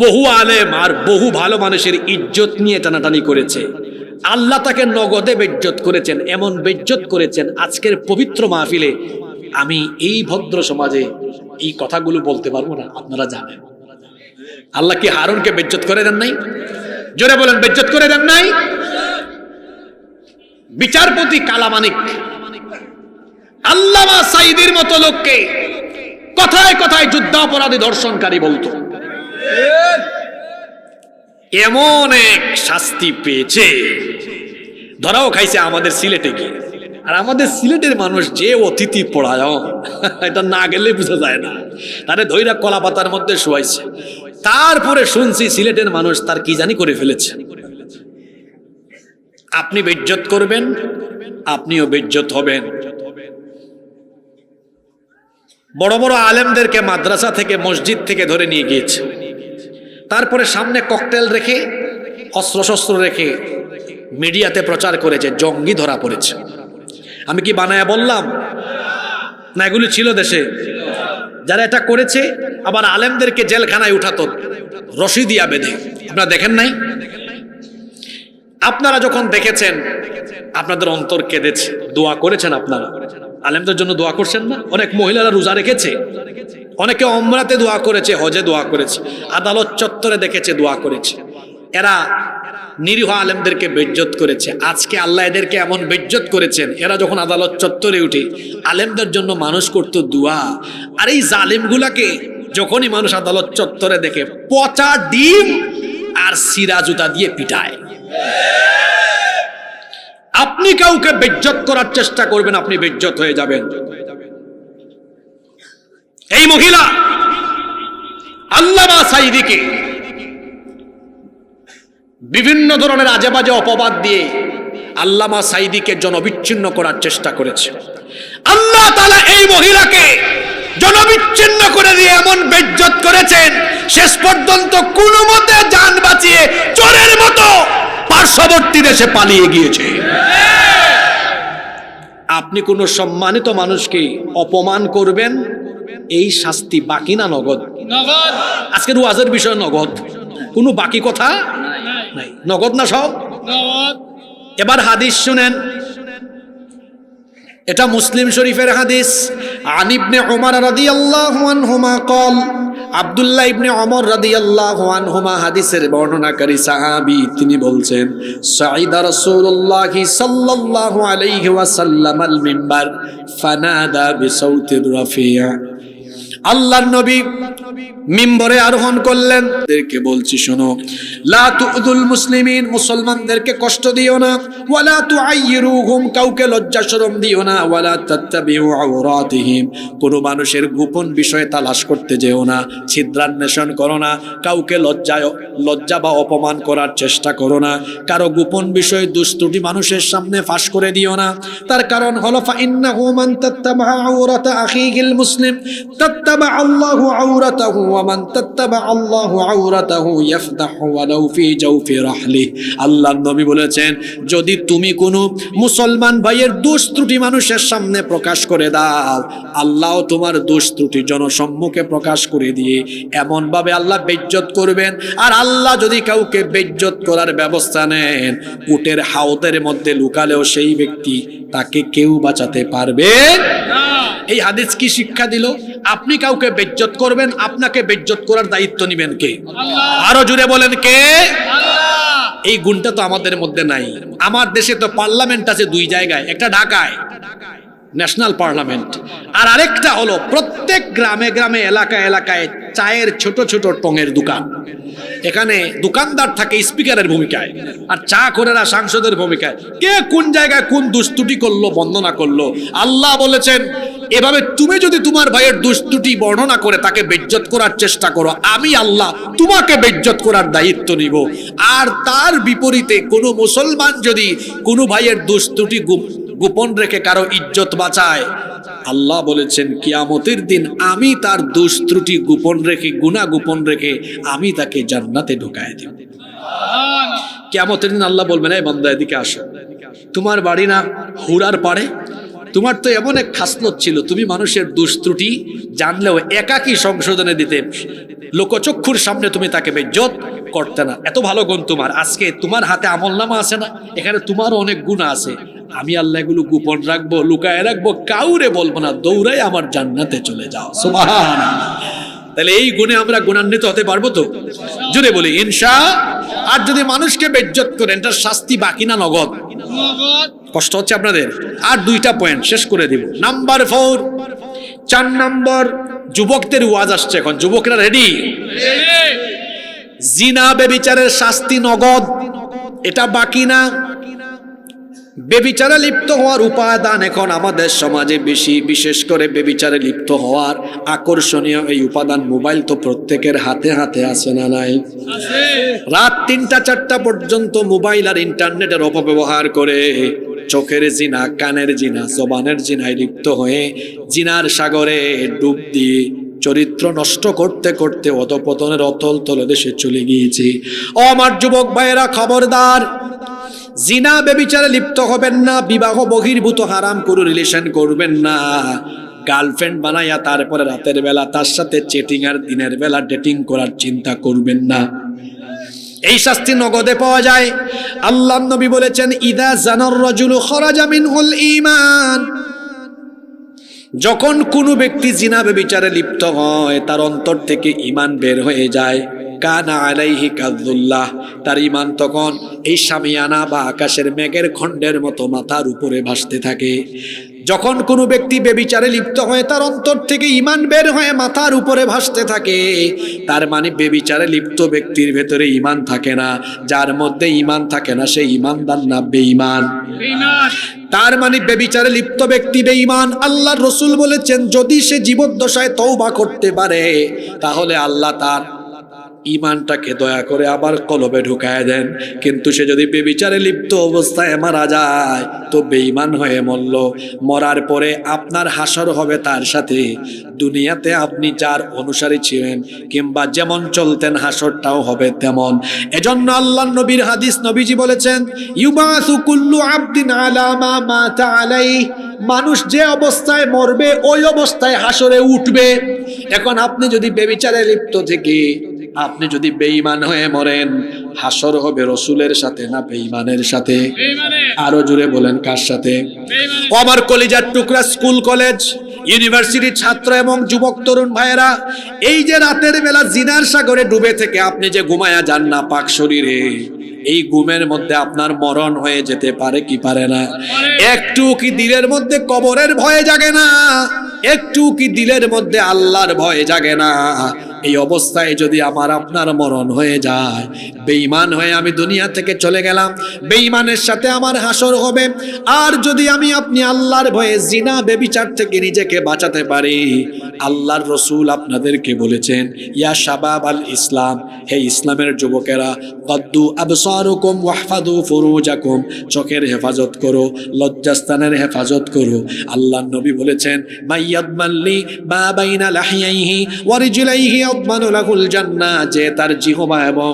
বহু আলেম আর বহু ভালো মানুষের ইজ্জত নিয়ে টানাটানি করেছে। আল্লাহ তাকে নগদে বেজ্জত করেছেন, এমন বেজ্জত করেছেন আজকের পবিত্র মাহফিলে আমি এই ভদ্র সমাজে এই কথাগুলো বলতে পারবো না। আপনারা জানেন আল্লাহ কি হারুনকে বেজ্জত করে দেন নাই? জোরে বলেন, বেজ্জত করে দেন নাই? বিচারপতি কালামানিক আল্লামা সাঈদীর মতো লোককে কথায় কথায় যুদ্ধাপরাধী ধর্ষণকারী বলতো। এমন এক শাস্তি পেয়েছে, ধরাও খাইছে আমাদের সিলেটে গিয়ে। আর আমাদের সিলেটের মানুষ যে অতিথি পরায়ণ, এটা না গেলে বোঝা যায় না। তারে ধইরা কলা পাতার মধ্যে শুয়াইছে। তারপরে শুনছি সিলেটের মানুষ তার কি জানি করে ফেলেছে। আপনি বেজ্জত করবেন, আপনিও বেজ্জত হবেন। বড় বড় আলেমদেরকে মাদ্রাসা থেকে মসজিদ থেকে ধরে নিয়ে গিয়েছে, তারপরে সামনে ককটেল রেখে অস্ত্রশস্ত্র রেখে মিডিয়াতে প্রচার করেছে জঙ্গি ধরা পড়েছে। আমি কি বানায়া বললাম না? এগুলি ছিল দেশে। যারা এটা করেছে আবার আলেমদেরকে জেলখানায় উঠাতো রশি দিয়া বেঁধে। আপনারা দেখেন নাই? আপনারা যখন দেখেছেন আপনাদের অন্তর কেঁদেছে, দোয়া করেছেন। আপনারা আলেমদের জন্য দোয়া করছেন না? অনেক মহিলারা রোজা রেখেছে, অনেকে ওমরাতে দোয়া করেছে, হজে দোয়া করেছে, আদালত চত্বরে দেখেছে দোয়া করেছে। এরা নিরীহ আলেমদেরকে বেজ্জত করেছে। আজকে আল্লাহ এদেরকে এমন বেজ্জত করেছেন, এরা যখন আদালত চত্বরে উঠে আলেমদের জন্য মানুষ করতো দোয়া। আর এই জালেমগুলাকে যখনই মানুষ আদালত চত্বরে দেখে পচা ডিম আর সিরা জুতা দিয়ে পিটায়। আপনি কাউকে বেজ্জত করার চেষ্টা করবেন, আপনি বেজ্জত হয়ে যাবেন। এই মহিলা আল্লামা সাঈদীকে বিভিন্ন ধরনের আজে বাজে অপবাদ দিয়ে আল্লামা সাঈদীকে জনবিচ্ছিন্ন করার চেষ্টা করেছে। আল্লাহ তাআলা এই মহিলাকে জনবিচ্ছিন্ন করে দিয়ে এমন বেজ্জত করেছেন, শেষ পর্যন্ত কোনো মতে জান বাঁচিয়ে চোরের মতো পার্শ্ববর্তী দেশে পালিয়ে গিয়েছে। আপনি কোন সম্মানিত মানুষকে অপমান করবেন, এই শাস্তি বাকি না নগদ? আজকের ওয়াজের বিষয় নগদ, কোনো বাকি কথা নাই, নগদ না সব নগদ। এবার হাদিস শুনেন, এটা মুসলিম শরীফের হাদিস। আন ইবনে উমর রাদিয়াল্লাহু আনহুমা ক্বাল, আব্দুল্লাহ ইবনে ওমর রাদিয়াল্লাহু আনহুমা হাদিসের বর্ণনাকারী সাহাবী, তিনি বলছেন সাঈদা রাসূলুল্লাহ সাল্লাল্লাহু আলাইহি ওয়াসাল্লাম আল মিম্বার ফানাদা বিসাউতির রাফিয়া। আল্লাহর নবী মিম্বরে আরোহণ করলেন। এদেরকে বলছি শোনো, লা তুযুল মুসলিমিন, মুসলমানদেরকে কষ্ট দিও না, ওয়ালা তুআইয়িরুহুম, কাউকে লজ্জা শরম দিও না, ওয়ালা তাত্তাবিউ আওরাতিহিম, কোন মানুষের গোপন বিষয়ে তালাশ করতে যেও না, ছিদ্রান্বেষণ করো না, কাউকে লজ্জা বা অপমান করার চেষ্টা করো না, কারো গোপন বিষয়ে দুস্তুটি মানুষের সামনে ফাঁস করে দিও না। তার কারণ হলো ফাইন্নাহু মান তাত্তাবা আওরাতা আখিহিল মুসলিম তাত্তাবা আল্লাহু আওরাতাহু ওয়া মান তাত্তাবা আল্লাহু আওরাতাহু ইয়াফদাহু ওয়ালাউ ফি জাওফি রাহলিহি। আল্লাহর নবী বলেছেন, যদি তুমি কোনো মুসলমান ভাইয়ের দোষ ত্রুটি মানুষের সামনে প্রকাশ করে দাও, আল্লাহ তোমার দোষ ত্রুটি জনসম্মুখে প্রকাশ করে দিয়ে এমন ভাবে আল্লাহ বেজ্জত করবেন। আর আল্লাহ যদি কাউকে বেজ্জত করার ব্যবস্থা নেন, উটের হাওদের মধ্যে লুকালেও সেই ব্যক্তি, তাকে কেউ বাঁচাতে পারবে না। এই হাদিস কি শিক্ষা দিল? আপনি কাউকে বেজ্জত করবেন, আপনাকে বেজ্জত করার দায়িত্ব নেবেন কে? আল্লাহ। আরো জোরে বলেন কে? আল্লাহ। এই গুণটা তো আমাদের মধ্যে নাই। আমার দেশে তো পার্লামেন্ট আছে দুই জায়গায়, একটা ঢাকায় ন্যাশনাল পার্লামেন্ট, আর আরেকটা হলো প্রত্যেক গ্রামে গ্রামে এলাকায় এলাকায় চায়ের ছোট ছোট টঙের দোকান। এখানে দোকানদার থাকে স্পিকারের ভূমিকায়, আর চা করেরা সাংসদের ভূমিকায়। কে কোন জায়গায় কোন দুস্তুটি করলো, বর্ণনা করলো, আল্লাহ বলেছেন এভাবে তুমি যদি তোমার ভাইয়ের দুস্তুটি বর্ণনা করে তাকে বেজ্জত করার চেষ্টা করো, আমি আল্লাহ তোমাকে বেজ্জত করার দায়িত্ব নিব। আর তার বিপরীতে কোনো মুসলমান যদি কোনো ভাইয়ের দুস্তুটি গোপন রেখে কারো ইজ্জত বাঁচায়, আল্লাহ বলেছেন কিয়ামতের দিন আমি তার দোষ ত্রুটি গোপন রেখে, গুনাহ গোপন রেখে আমি তাকে জান্নাতে ঢোকায় দেব। কিয়ামতের দিন আল্লাহ বলবেন, এই বান্দা এদিকে আসো, তোমার বাড়ি না হুড়ার পাড়ে, তোমার তো এমন এক খাসলত ছিল, তুমি মানুষের দোষ ত্রুটি জানলেও একাকী সংশোধনে দিতে, লোকচক্ষুর সামনে তুমি তাকে বেজ্জত করতে না। এত ভালো গুণ তোমার। আজকে তোমার হাতে আমলনামা আছে না, এখানে তোমারও অনেক গুণ আছে। আমি আল্লাহ এগুলো গোপন রাখবো, লুকায় রাখবো, কাউরে বলবো না, দৌড়াই আমার জান্নাতে চলে যাও। সুবহানাল্লাহ। তাহলে এই গুণে আমরা গুণান্বিত হতে পারবো তো? জুড়ে বলি ইনশাআল্লাহ। আর যদি মানুষকে বেজ্জত করেন, তার শাস্তি বাকি না নগদ? কষ্ট হচ্ছে আপনাদের? আর দুইটা পয়েন্ট শেষ করে দিব। নাম্বার 4, 4 নম্বর, যুবকদের ওয়াজ আসছে এখন। যুবকরা রেডি? জিনা বেবিচারের শাস্তি নগদ, এটা বাকি না। বেবিচারে লিপ্ত হওয়ার উপাদান এখন আমাদের সমাজে বেশি, বিশেষ করে বেবিচারে লিপ্ত হওয়ার আকর্ষণীয় এই উপাদান মোবাইল তো প্রত্যেকের হাতে হাতে আছে না নাই? রাত 3টা 4টা পর্যন্ত মোবাইল আর ইন্টারনেটের অপব্যবহার করে চোখের জিনা, কানের জিনা, জবানের জিনায় লিপ্ত হয়ে জিনার সাগরে ডুব দিয়ে চরিত্র নষ্ট করতে করতে অধপতনের অতল তলদেশে চলে গিয়েছে। ও আমার যুবক ভাইয়েরা, খবরদার, জিনা বেবিচারে লিপ্ত হবেন না, বিবাহ বহির্ভূত হারাম কোনো রিলেশন করবেন না, গার্লফ্রেন্ড বানাইয়া তারপরে রাতের বেলা তার সাথে চেটিং আর দিনের বেলা ডেটিং করার চিন্তা করবেন না। এই শাস্তি নগদে পাওয়া যায়। আল্লাহর নবী বলেছেন, ইদা জানার রাজুলু খরাজা মিনহুল ঈমান, যখন কোনো ব্যক্তি জিনা বেবিচারে লিপ্ত হয় তার অন্তর থেকে ঈমান বের হয়ে যায়। কানা আলাইহি কাযুল্লাহ, তার ঈমান তখন এই শামিয়ানা বা আকাশের মেঘের খণ্ডের মতো মাথার উপরে ভাসতে থাকে। যখন কোনো ব্যক্তি বেবিচারে লিপ্ত হয় তার অন্তর থেকে ঈমান বের হয়ে মাথার উপরে ভাসতে থাকে, তার মানে বেবিচারে লিপ্ত ব্যক্তির ভেতরে ঈমান থাকে না। যার মধ্যে ঈমান থাকে না সে ঈমানদার না বেঈমান। তার মানে বেবিচারে লিপ্ত ব্যক্তি বেঈমান। আল্লাহর রাসূল বলেছেন যদি সে জীবদ্দশায় তওবা করতে পারে তাহলে আল্লাহ তার ঈমানটাকে দয়া করে আবার কলবে ঢুকায় দেন। কিন্তু সে যদি বেবিচারে লিপ্ত অবস্থায় মারা যায় তো বেঈমান হয়ে মরল। মরার পরে আপনার হাসর হবে তার সাথে। দুনিয়াতে আপনি যার অনুসারী ছিলেন কিংবা যেমন চলতেন হাসরটাও হবে তেমন। এজন্য আল্লাহর নবীর হাদিস, নবীজি বলেছেন ইউবাসু কুল্লু আবদিন আলা মা মাতা আলাইহি, মানুষ যে অবস্থায় মরবে ওই অবস্থায় হাসরে উঠবে। এখন আপনি যদি বেবিচারে লিপ্ত থেকে আপনি যদি বেঈমান হয়ে মরেন, হাসর হবে রসুলের সাথে না বেঈমানের সাথে? আরো জোরে বলেন কার সাথে? ও আমার কলিজার টুকরা স্কুল কলেজ ইউনিভার্সিটির ছাত্র এবং যুবক তরুণ ভাইয়েরা, এই যে রাতের বেলা জিনার সাগরে ডুবে থেকে আপনি যে ঘুমায়া যান না পাক শরীরে, এই ঘুমের মধ্যে আপনার মরণ হয়ে যেতে পারে কি পারে না? একটু কি দিলের মধ্যে কবরের ভয় জাগে না? একটু কি দিলের মধ্যে আল্লাহর ভয় জাগে না? এই অবস্থায় যদি আমার আপনার মরণ হয়ে যায়, বেঈমান হয়ে আমি দুনিয়া থেকে চলে গেলাম, বেঈমানের সাথে আমার হাসর হবে। আর যদি আমি আপনি আল্লাহর ভয়ে জিনা বেবিচার থেকে নিজেকে বাঁচাতে পারি, আল্লাহর রাসূল আপনাদেরকে বলেছেন ইয়া শাবাব আল ইসলাম, হে ইসলামের যুবকেরা, গদ্দু আবসারুকুম ওয়াহফাদু ফুরুজাকুম, চোখের হেফাজত করো, লজ্জাস্থানের হেফাজত করো। আল্লাহর নবী বলেছেন মাইয়াদমাল্লি মা বাইনা লাহিয়াইহি ওয়া রিজলাইহি আদমানু লাহুল জান্নাহ, যে তার জিহবা এবং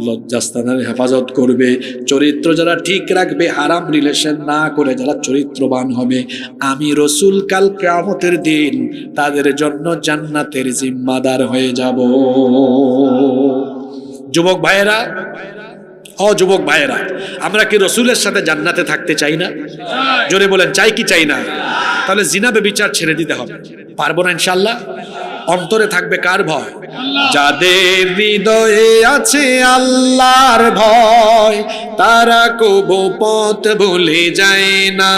লজ্জাস্থানের হেফাজত করবে, চরিত্র যারা ঠিক রাখবে, হারাম রিলেশন না করে যারা চরিত্রবান হবে, আমি রাসূল কাল কিয়ামতের দিন তাদের জন্য জান্নাতের জিম্মাদার হয়ে যাব। যুবক ভাইয়েরা, যুবক ভাইয়েরা, আমরা কি রাসূলের সাথে জান্নাতে থাকতে চাই না? জোরে বলেন চাই কি চাই না? তাহলে জিনা বেবিচার ছেড়ে দিতে হবে। পারবো না ইনশাআল্লাহ? অন্তরে থাকবে কার ভয়? যাদের হৃদয়ে আছে আল্লাহর ভয়, তারা কবু পথ ভুলে যায় না।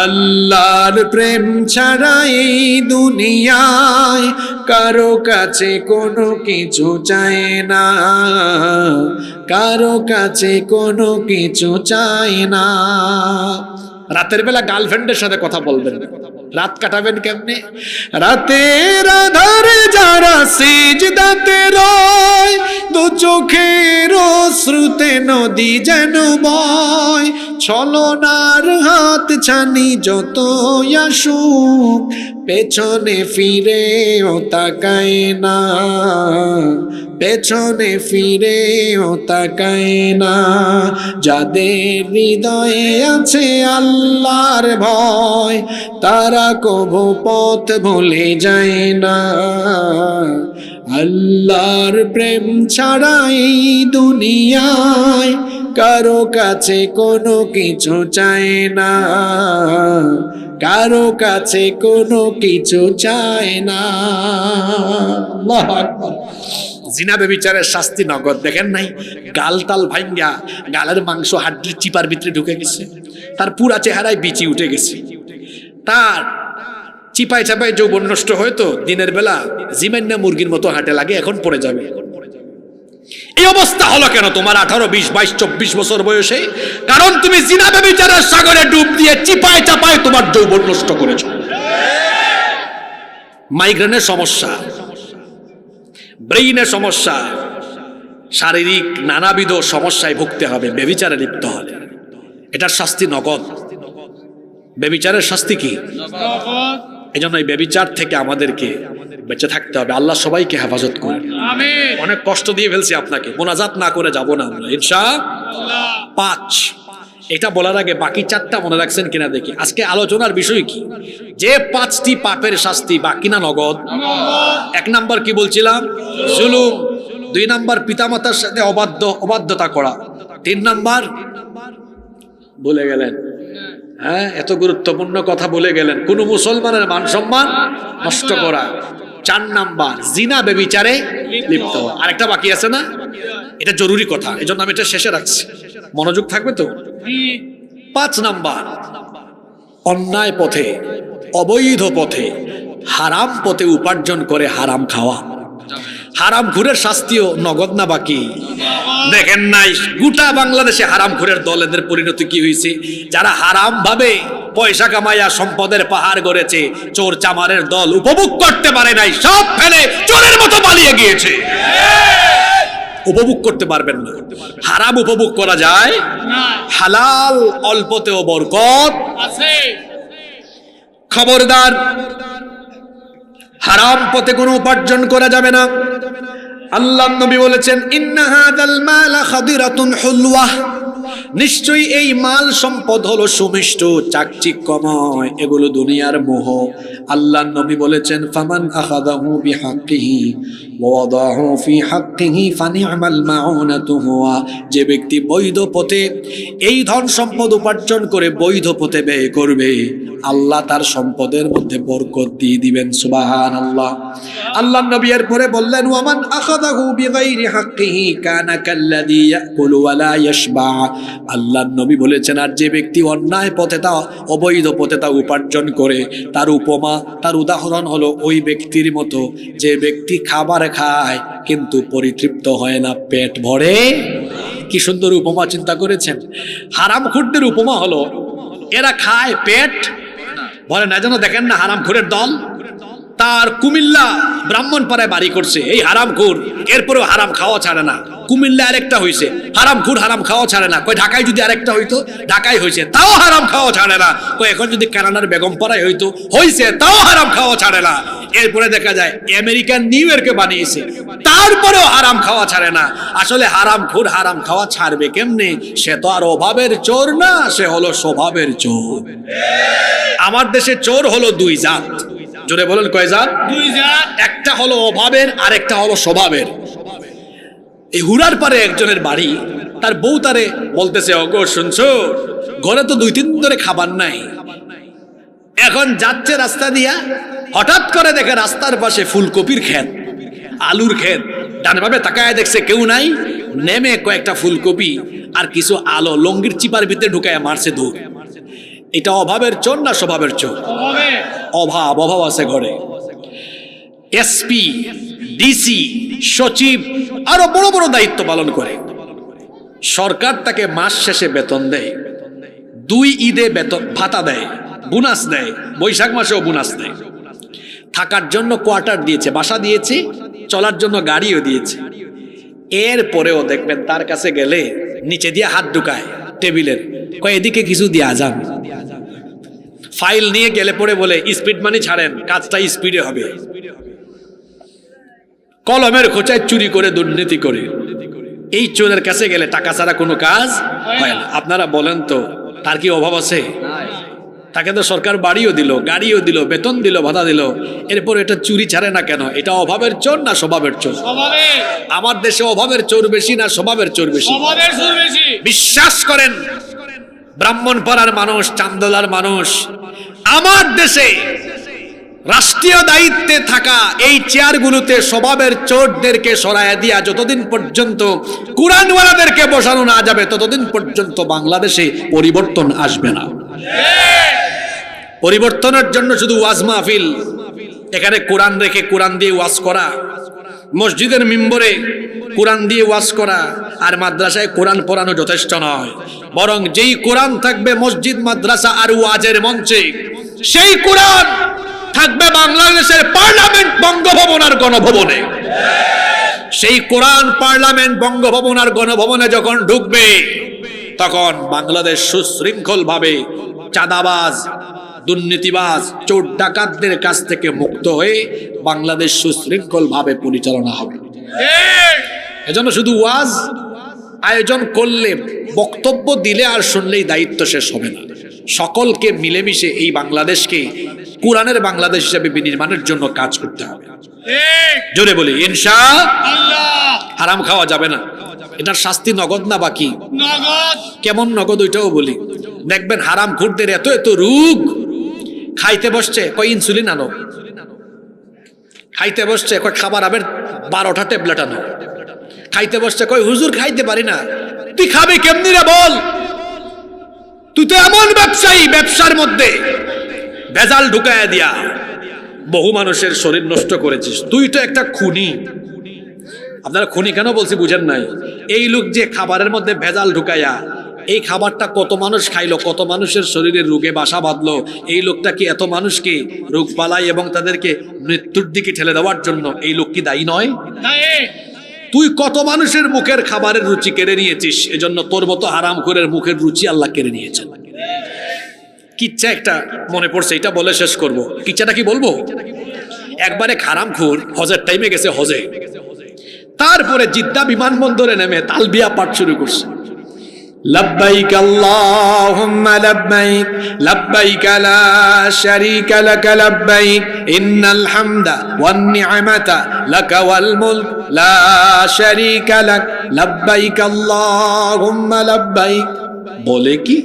আল্লাহর প্রেম ছাড়া এই দুনিয়ায় কারো কাছে কোনো কিছু চায় না, কারো কাছে কোনো কিছু চায় না। রাতের বেলা গার্লফ্রেন্ডের সাথে কথা বলবেন, রাত কাটাবেন কেমনে? রাতের আধারে যারা সিজদাতে রয়, দু চোখের অশ্রুতে নদী যেন বয়, ছলনার হাত ছানি যত আসুক, পেছনে ফিরেও তাকায় না, পেছনে ফিরেও তাকায় না। যাদের হৃদয়ে আছে আল্লাহর ভয়, তারা কবু পথ ভুলে যায় না। আল্লাহর প্রেম ছাড়া এই দুনিয়ায় কারো কাছে কোনো কিছু চায় না, কারো কাছে কোনো কিছু চায় না। আল্লাহু আকবার। জিনা বেবিচারের শাস্তি নগদ। দেখেন নাই গাল তাল ভাঙ্গা, গালের মাংস হাড্ডির চিপার ভিতরে ঢুকে গেছে, তার পুরা চেহারায় বিচি উঠে গেছে, তার চিপায় চাপায় যৌবন নষ্ট হয়তো দিনের বেলা জিমেন্না মুরগির মতো হাঁটে লাগে, এখন পড়ে যাবে। এই অবস্থা হলো কেন তোমার 18, 20, 22, 24 বছর বয়সে? কারণ তুমি জিনা বেবিচারের সাগরে ডুব দিয়ে চিপায় চাপায় তোমার যৌবন নষ্ট করেছো। মাইগ্রেনের সমস্যা, ব্রেইনের সমস্যা, শারীরিক নানাবিধ সমস্যায় ভুগতে হবে বেবিচারে লিপ্ত হলে। এটার শাস্তি নগদ। বেবিচারের শাস্তি কি? এই জন্য এই বেবিচার থেকে আমাদেরকে বেঁচে থাকতে হবে। আল্লাহ সবাইকে হেফাজত করেন। অনেক কষ্ট দিয়ে ফেলছি আপনাকে, মোনাজাত না করে যাব না আমরা ইনশাআল্লাহ। 5 এটা বলার আগে বাকি 4টা মনে রাখছেন কিনা দেখি। আজকে আলোচনার বিষয় কি? যে 5টি পাপের শাস্তি বাকি না নগদ। 1 নাম্বার কি বলছিলাম? জুলুম। 2 নাম্বার পিতামাতার সাথে অবাধ্যতা করা। 3 নাম্বার বলে গেলেন, হ্যাঁ এত গুরুত্বপূর্ণ কথা বলে গেলেন, কোন মুসলমানের মান সম্মান নষ্ট করা। 4 নাম্বার জিনা ব্যভিচারে লিপ্ত হওয়া। আরেকটা বাকি আছে না, এটা জরুরি কথা, এজন্য আমি এটা শেষে রাখছি, মনোযোগ থাকবে তো। 5 নাম্বার অন্যায় পথে, অবৈধ পথে, হারাম পথে উপার্জন করে হারাম খাওয়া। হারাম ঘুরের শাস্তিও নগদ না বাকি? দেখেন নাই গোটা বাংলাদেশে হারাম ঘুরের দলেদের পরিণতি কি হয়েছে? যারা হারাম ভাবে পয়সা কামাইয়া সম্পদের পাহাড় গড়েছে, চোর চামারের দল উপভোগ করতে পারে নাই, সব ফেলে চোরের মতো পালিয়ে গিয়েছে। উপভোগ করতে পারবেন না, হারাম উপভোগ করা যায় না, হালাল অল্পতেও বরকত আছে। খবরদার, হারাম পথে কোনো উপার্জন করা যাবে না। আল্লাহর নবী বলেছেন, ইন্না হাদাল মালা খাদিরাতুন হুলওয়াহ, নিশ্চয়ই এই মাল সম্পদ হলো সুমিষ্ট, চাকচিক্যময়, এগুলো দুনিয়ার মোহ। আল্লাহর নবী বলেছেন, ফামান আখাযাহু বিহাক্কিহি ওয়া ওয়াদাহু ফি হাক্কিহি ফানি'মাল মাউনাতু হুয়া, যে ব্যক্তি বৈধ পথে এই ধন সম্পদ উপার্জন করে বৈধ পথে ব্যয় করবে, আল্লাহ তার সম্পদের মধ্যে বরকত দিয়ে দিবেন। সুবহানাল্লাহ। আল্লাহর নবী এরপরে বললেন, ওয়ামান আখাযাহু বিগাইরি হাক্কিহি কানা কাল্লাযী ইয়াকুলু ওয়া লা ইয়াশবা। আল্লাহর নবী বলেছেন, আর যে ব্যক্তি অন্যায় পথে তা অবৈধ পথে তা উপার্জন করে, তার উপমা, তার উদাহরণ হলো ওই ব্যক্তির মতো যে ব্যক্তি খাবার খায় কিন্তু পরিতৃপ্ত হয় না, পেট ভরে। কি সুন্দর উপমা, চিন্তা করেছেন? হারামখোরদের উপমা হলো এরা খায় পেট ভরে না। যেন দেখেন না হারামখোরের দল, তার কুমিল্লা ব্রাহ্মণপাড়ায় বাড়ি করছে এই হারামখোর, এরপরেও হারাম খাওয়া ছাড়ে না। কুমিল্লা আরেকটা হয়েছে, হারামখোর হারাম খাওয়া ছাড়ে না। কই ঢাকায় যদি আরেকটা হইতো, ঢাকায় হয়েছে, তাও হারাম খাওয়া ছাড়ে না। কই এখন যদি কানাডার বেগমপাড়ায় হইতো, হয়েছে, তাও হারাম খাওয়া ছাড়ে না। এরপরে দেখা যায় আমেরিকান নিউ ইয়র্কে বানিয়েছে, তারপরেও হারাম খাওয়া ছাড়ে না। আসলে হারামখোর হারাম খাওয়া ছাড়বে কেমনে? সে তো আর অভাবের চোর না, সে হলো স্বভাবের চোর। আমার দেশে চোর হলো 2 জাত। জোরে বলেন, কয় জাত? 2 জাত। একটা হলো অভাবের, আর একটা হলো স্বভাবের। এই হুরার পারে একজনের বাড়ি, তার বউ তারে বলতেছে, ওগো শুনছো, ঘরে তো 2-3 দিন ধরে খাবার নাই। এখন যাচ্ছে রাস্তা দিয়া, হঠাৎ করে দেখে রাস্তার পাশে ফুলকপির ক্ষেত, আলুর ক্ষেত। ডানে বামে তাকায় দেখছে কেউ নাই, নেমে কয়েকটা ফুলকপি আর কিছু আলো লঙ্গির চিপার ভিতরে ঢুকায় মারছে দৌড়। এটা অভাবের চোর না স্বভাবের চোর? অভাব, অভাব আছে ঘরে। এসপি, ডিসি, সচিব আরো বড় বড় দায়িত্ব পালন করে। সরকার তাকে মাস শেষে বেতন দেয়, 2 ঈদে বেতন ভাতা দেয়, বোনাস দেয়, বৈশাখ মাসেও বোনাস দেয়। থাকার জন্য কোয়ার্টার দিয়েছে, বাসা দিয়েছে, চলার জন্য গাড়িও দিয়েছে। এরপরেও দেখবেন তার কাছে গেলে নিচে দিয়ে হাত ঢুকায় টেবিলের, কয় এদিকে কিছু দিয়া যান। ফাইল নিয়ে গেলে পরে বলে স্পিড মানি ছাড়েন, কাজটা স্পিডে হবে। কলমের খোঁচায় চুরি করে, দুর্নীতি করে। এই চোরের কাছে গেলে টাকা ছাড়া কোনো কাজ হয় না। আপনারা বলেন তো, তার কি অভাব আছে? তাকে তো সরকার বাড়িও দিল, গাড়িও দিল, বেতন দিল, ভাতা দিল, এরপর এটা চুরি ছাড়ে না কেন? এটা অভাবের চোর না স্বভাবের চোর? আমার দেশে অভাবের চোর বেশি না স্বভাবের চোর বেশি? বিশ্বাস করেন ব্রাহ্মণপাড়ার মানুষ, চান্দলার মানুষ, আমার দেশে রাষ্ট্রীয় দায়িত্বে থাকা এই চেয়ারগুলোতে স্বভাবের চোরদেরকে সরাইয়া দিয়া যতদিন পর্যন্ত কুরআনওয়ালাদেরকে বসানো না যাবে, ততদিন পর্যন্ত বাংলাদেশে পরিবর্তন আসবে না। পরিবর্তনের জন্য শুধু ওয়াজ মাহফিল, এখানে কোরআন রেখে কোরআন দিয়ে ওয়াজ করা, মসজিদের মিম্বরে কোরআন দিয়ে ওয়াজ করা আর মাদ্রাসায় কোরআন পড়ানো যথেষ্ট নয়। বরং যেই কোরআন থাকবে মসজিদ, মাদ্রাসা আর ওয়াজের মঞ্চে, সেই কোরআন থাকবে বাংলাদেশের পার্লামেন্ট, বঙ্গভবন আর গণভবনে। সেই কোরআন পার্লামেন্ট, বঙ্গভবন আর গণভবনে যখন ঢুকবে, তখন বাংলাদেশ সুশৃঙ্খল ভাবে চাঁদাবাজ, দুর্নীতিবাজ, চোর ডাকাতদের কাছ থেকে মুক্ত হয়ে বাংলাদেশ সুশৃঙ্খল ভাবে পরিচালনা হবে। এজন্য শুধু ওয়াজ আয়োজন করলে, বক্তব্য দিলে আর শুনলেই দায়িত্ব শেষ হবে না। সকলকে মিলেমিশে এই বাংলাদেশকে কোরআনের বাংলাদেশ হিসেবে বিনির্মাণের জন্য কাজ করতে হবে। জোরে বলি ইনশাআল্লাহ। হারাম খাওয়া যাবে না। এটার শাস্তি নগদ না বাকি? নগদ। কেমন নগদ ওইটাও বলি। দেখবেন হারামখোরদের এত এত রোগ, খাইতে বসছে, কই ইনসুলিন আনো। খাইতে বসছে, কয় খাবার আবার 12টা ট্যাবলেট আনো। খাইতে বসছে, কয় হুজুর খাইতে পারি না। তুই খাবি কেমনি রে বল? তুই তো এমন ব্যবসায়ী, ব্যবসার মধ্যে ভেজাল ঢুকায়া দিয়া বহু মানুষের শরীর নষ্ট করেছিস। তুই তো একটা খুনি। আপনারা খুনি কেন বলছি বুঝেন নাই? এই লোক যে খাবারের মধ্যে ভেজাল ঢুকাইয়া এই খাবারটা কত মানুষ খাইলো, কত মানুষের শরীরে রোগে বাসা বাঁধলো। এই লোকটা কি এত মানুষকে রোগ পালাই এবং তাদেরকে মৃত্যুর দিকে ঠেলে দেওয়ার জন্য এই লোক কি দায়ী নয়? তুই কত মানুষের মুখের খাবারের রুচি কেড়ে নিয়েছিস, এজন্য তোর মতো হারামখোরের মুখের রুচি আল্লাহ কেড়ে নিয়েছেন। কিচ্ছা একটা মনে পড়ছে, এটা বলে শেষ করব। কিচ্ছাটা কি বলবো? একবারে হারামখোর হজের টাইমে গেছে হজে, তারপরে জিদ্দা বিমানবন্দরে নেমে তালবিয়া পাঠ শুরু করছে। লব্বাইক আল্লাহুম্মা লব্বাইক লব্বাইক লা শারীকা লাক লব্বাইক ইন্নাল হামদা ওয়ান নি'মাতা লাক ওয়াল মুলক লা শারীকা লাক লব্বাইক আল্লাহুম্মা লব্বাইক। বলে কি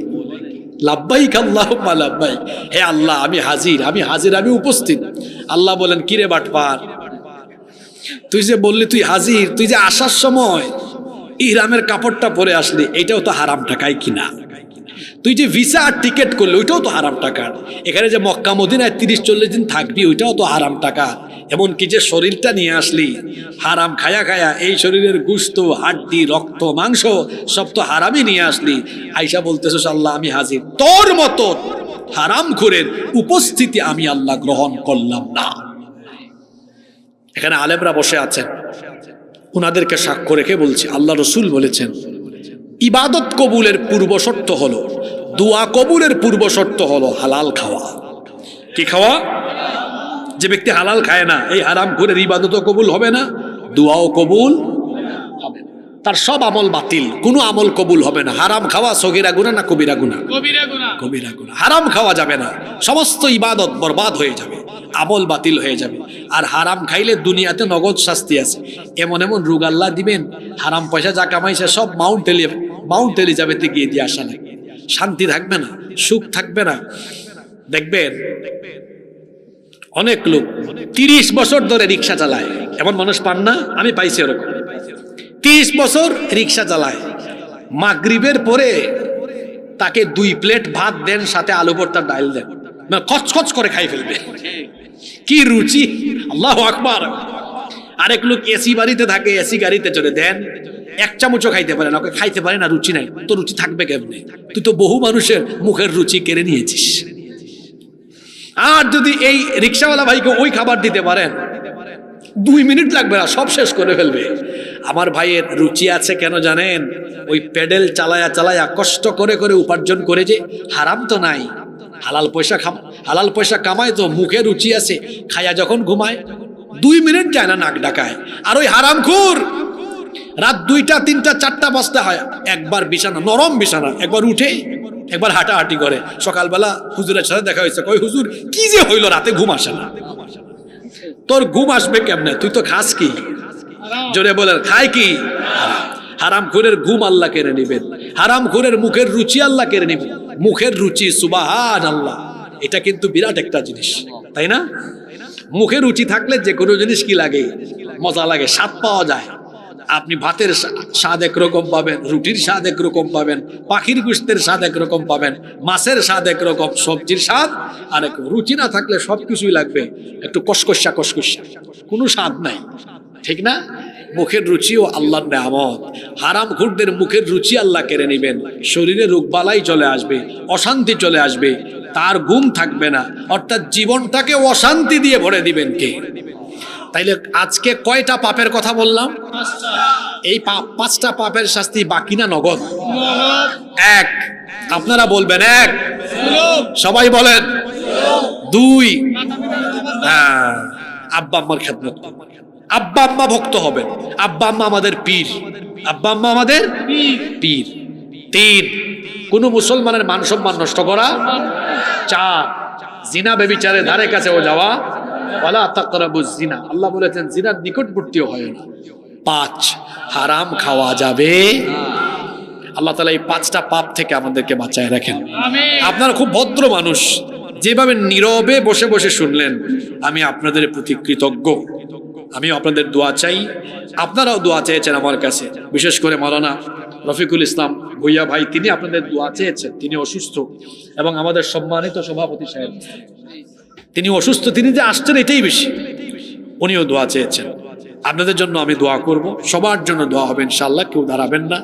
লব্বাইক আল্লাহুম্মা লব্বাইক, হে আল্লাহ আমি হাজির, আমি হাজির, আমি উপস্থিত। আল্লাহ বলেন কিরে বাটপার, তুই যে বললি তুই হাজির, তুই যে আসার সময় ইহরামের কাপড়টা পরে আসলি, এটাও তো হারাম টাকায় কিনা। তুই যে ভিসা আর টিকিট করলি, ওইটাও তো হারাম টাকা। এখানে যে মক্কা মদিনায় 30-40 দিন থাকবি, ওইটাও তো হারাম টাকা। এমনকি যে শরীরটা নিয়ে আসলি হারাম খায়া খায়া, এই শরীরের গোশত, হাড্ডি, রক্ত, মাংস সব তো হারামই নিয়ে আসলি। আইসা বলতেছিস আল্লাহ আমি হাজির। তোর মতো হারামখোরের উপস্থিতি আমি আল্লাহ গ্রহণ করলাম না। এখানে আলেমরা বসে আছেন, উনাদেরকে সাক্ষ্য রেখে বলছি, আল্লাহ রসুল বলেছেন ইবাদত কবুলের পূর্ব শর্ত হলো, দোয়া কবুলের পূর্ব শর্ত হলো হালাল খাওয়া। কি খাওয়া? যে ব্যক্তি হালাল খায় না, এই হারামখোরের ইবাদতও কবুল হবে না, দোয়াও কবুল হবে না, তার সব আমল বাতিল, কোনো আমল কবুল হবে না। হারাম খাওয়া সগীরা গুনাহ না কবিরা গুনাহ? কবিরা গুনাহ। হারাম খাওয়া যাবে না, সমস্ত ইবাদত বরবাদ হয়ে যাবে, আমল বাতিল হয়ে যাবে। আর হারাম খাইলে দুনিয়াতে নগদ শাস্তি আছে। এমন এমন রোগ আল্লাহ দিবেন, হারাম পয়সা যা কামাইছে সব মাউন্ট এলিজাবেথে গিয়ে দিয়ে আসা লাগে। শান্তি থাকবে না, সুখ থাকবে না। দেখবেন অনেক লোক 30 বছর ধরে রিক্সা চালায়, এমন মানুষ পান না? আমি পাইছি এরকম। 30 বছর রিক্সা চালায়, মাগরিবের পরে তাকে 2 প্লেট ভাত দেন, সাথে আলু ভর্তা ডাল দেন, কচকচ করে খাই ফেলবে। কি রুচি! আল্লাহু আকবার। আরেক লোক এসি বাড়িতে থাকে, এসি গাড়িতে চলে, দেন 1 চামচও খাইতে পারে না, ওকে খাইতে পারে না, রুচি নাই। তো রুচি থাকবে কেমনে? তুই তো বহু মানুষের মুখের রুচি কেড়ে নিয়েছিস। আর যদি এই রিক্সাওয়ালা ভাইকে ওই খাবার দিতে পারেন, 2 মিনিট লাগবে না, সব শেষ করে ফেলবে। আমার ভাইয়ের রুচি আছে কেন জানেন? ওই প্যাডেল চালায়া চালায়া কষ্ট করে করে উপার্জন করে, যে হারাম তো নাই, হালাল পয়সা কামায়, তো মুখে রুচি আছে। খায়া যখন ঘুমায় 2 মিনিট যায় না নাক ডাকায়। আর ওই হারামখোর রাত 2টা 3টা 4টা বাজতে হয়, একবার বিছানা, নরম বিছানা, একবার উঠে একবার হাঁটাহাঁটি করে। সকালবেলা হুজুরের সাথে দেখা হয়েছে, কই হুজুর কি যে হইলো, রাতে ঘুম আসে না। তোর ঘুম আসবে কেমনে? তুই তো খাস কি? জোরে বলেন, খায় কি? হারামখোরের ঘুম আল্লাহ কেড়ে নিবেন, হারামখোরের মুখের রুচি আল্লাহ কেড়ে নিবেন। মুখের রুচি, সুবহানাল্লাহ, এটা কিন্তু বিরাট একটা জিনিস, তাই না? মুখের রুচি থাকলে যে কোনো জিনিস কি লাগে, মজা লাগে, স্বাদ পাওয়া যায়। আপনি ভাতের স্বাদ একরকম পাবেন, রুটির স্বাদ একরকম পাবেন, পাখির গোশতের স্বাদ একরকম পাবেন, মাছের স্বাদ একরকম, সবজির স্বাদ আরেক। রুচি না থাকলে সবকিছুই লাগবে একটু কসকসা, কোনো স্বাদ নাই, ঠিক না? মুখের রুচিও আল্লাহর নেয়ামত। হারামখোরদের মুখের রুচি আল্লাহ কেড়ে নিবেন, শরীরে রোগবালাই চলে আসবে, অশান্তি চলে আসবে, তার ঘুম থাকবে না, অর্থাৎ জীবনটাকে অশান্তি দিয়ে ভরে দিবেন কে? তাইলে আজকে কয়টা পাপের কথা বললাম? এই 5টা পাপের শাস্তি বাকি না নগদ? 1, আপনারা বলবেন 1, সবাই বলেন 2, আব্বা আম্মার খেদমত, আব্বা আম্মা ভক্ত হবেন, আব্বা আম্মা আমাদের পীর, আব্বা আম্মা আমাদের পীর। 3, কোন মুসলমানের মান সম্মান নষ্ট করা। 4, জিনা বেবিচারে ধারে কাছেও যাওয়া, ওয়ালা তাকরাবুজ জিনা, আল্লাহ বলেছেন জিনার নিকটবর্তীও হয় না। 5, হারাম খাওয়া যাবে। আল্লাহ তাআলা এই 5টা পাপ থেকে আমাদেরকে বাঁচায় রাখেন। আপনারা খুব ভদ্র মানুষ, যেভাবে নীরবে বসে বসে শুনলেন, আমি আপনাদের প্রতি কৃতজ্ঞ। আমি আপনাদের দোয়া চাই, আপনারাও দোয়া চেয়েছেন আমার কাছে, বিশেষ করে মাওলানা রফিকুল ইসলাম ভুইয়া ভাই, তিনি আপনাদের দোয়া চেয়েছেন। তিনি অসুস্থ এবং আমাদের সম্মানিত সভাপতি সাহেব তিনি অসুস্থ, তিনি যে আসছেন এটাই বেশি, উনিও দোয়া চেয়েছেন। আপনাদের জন্য আমি দোয়া করব, সবার জন্য দোয়া হবে ইনশাআল্লাহ, কেউ দাঁড়াবেন না।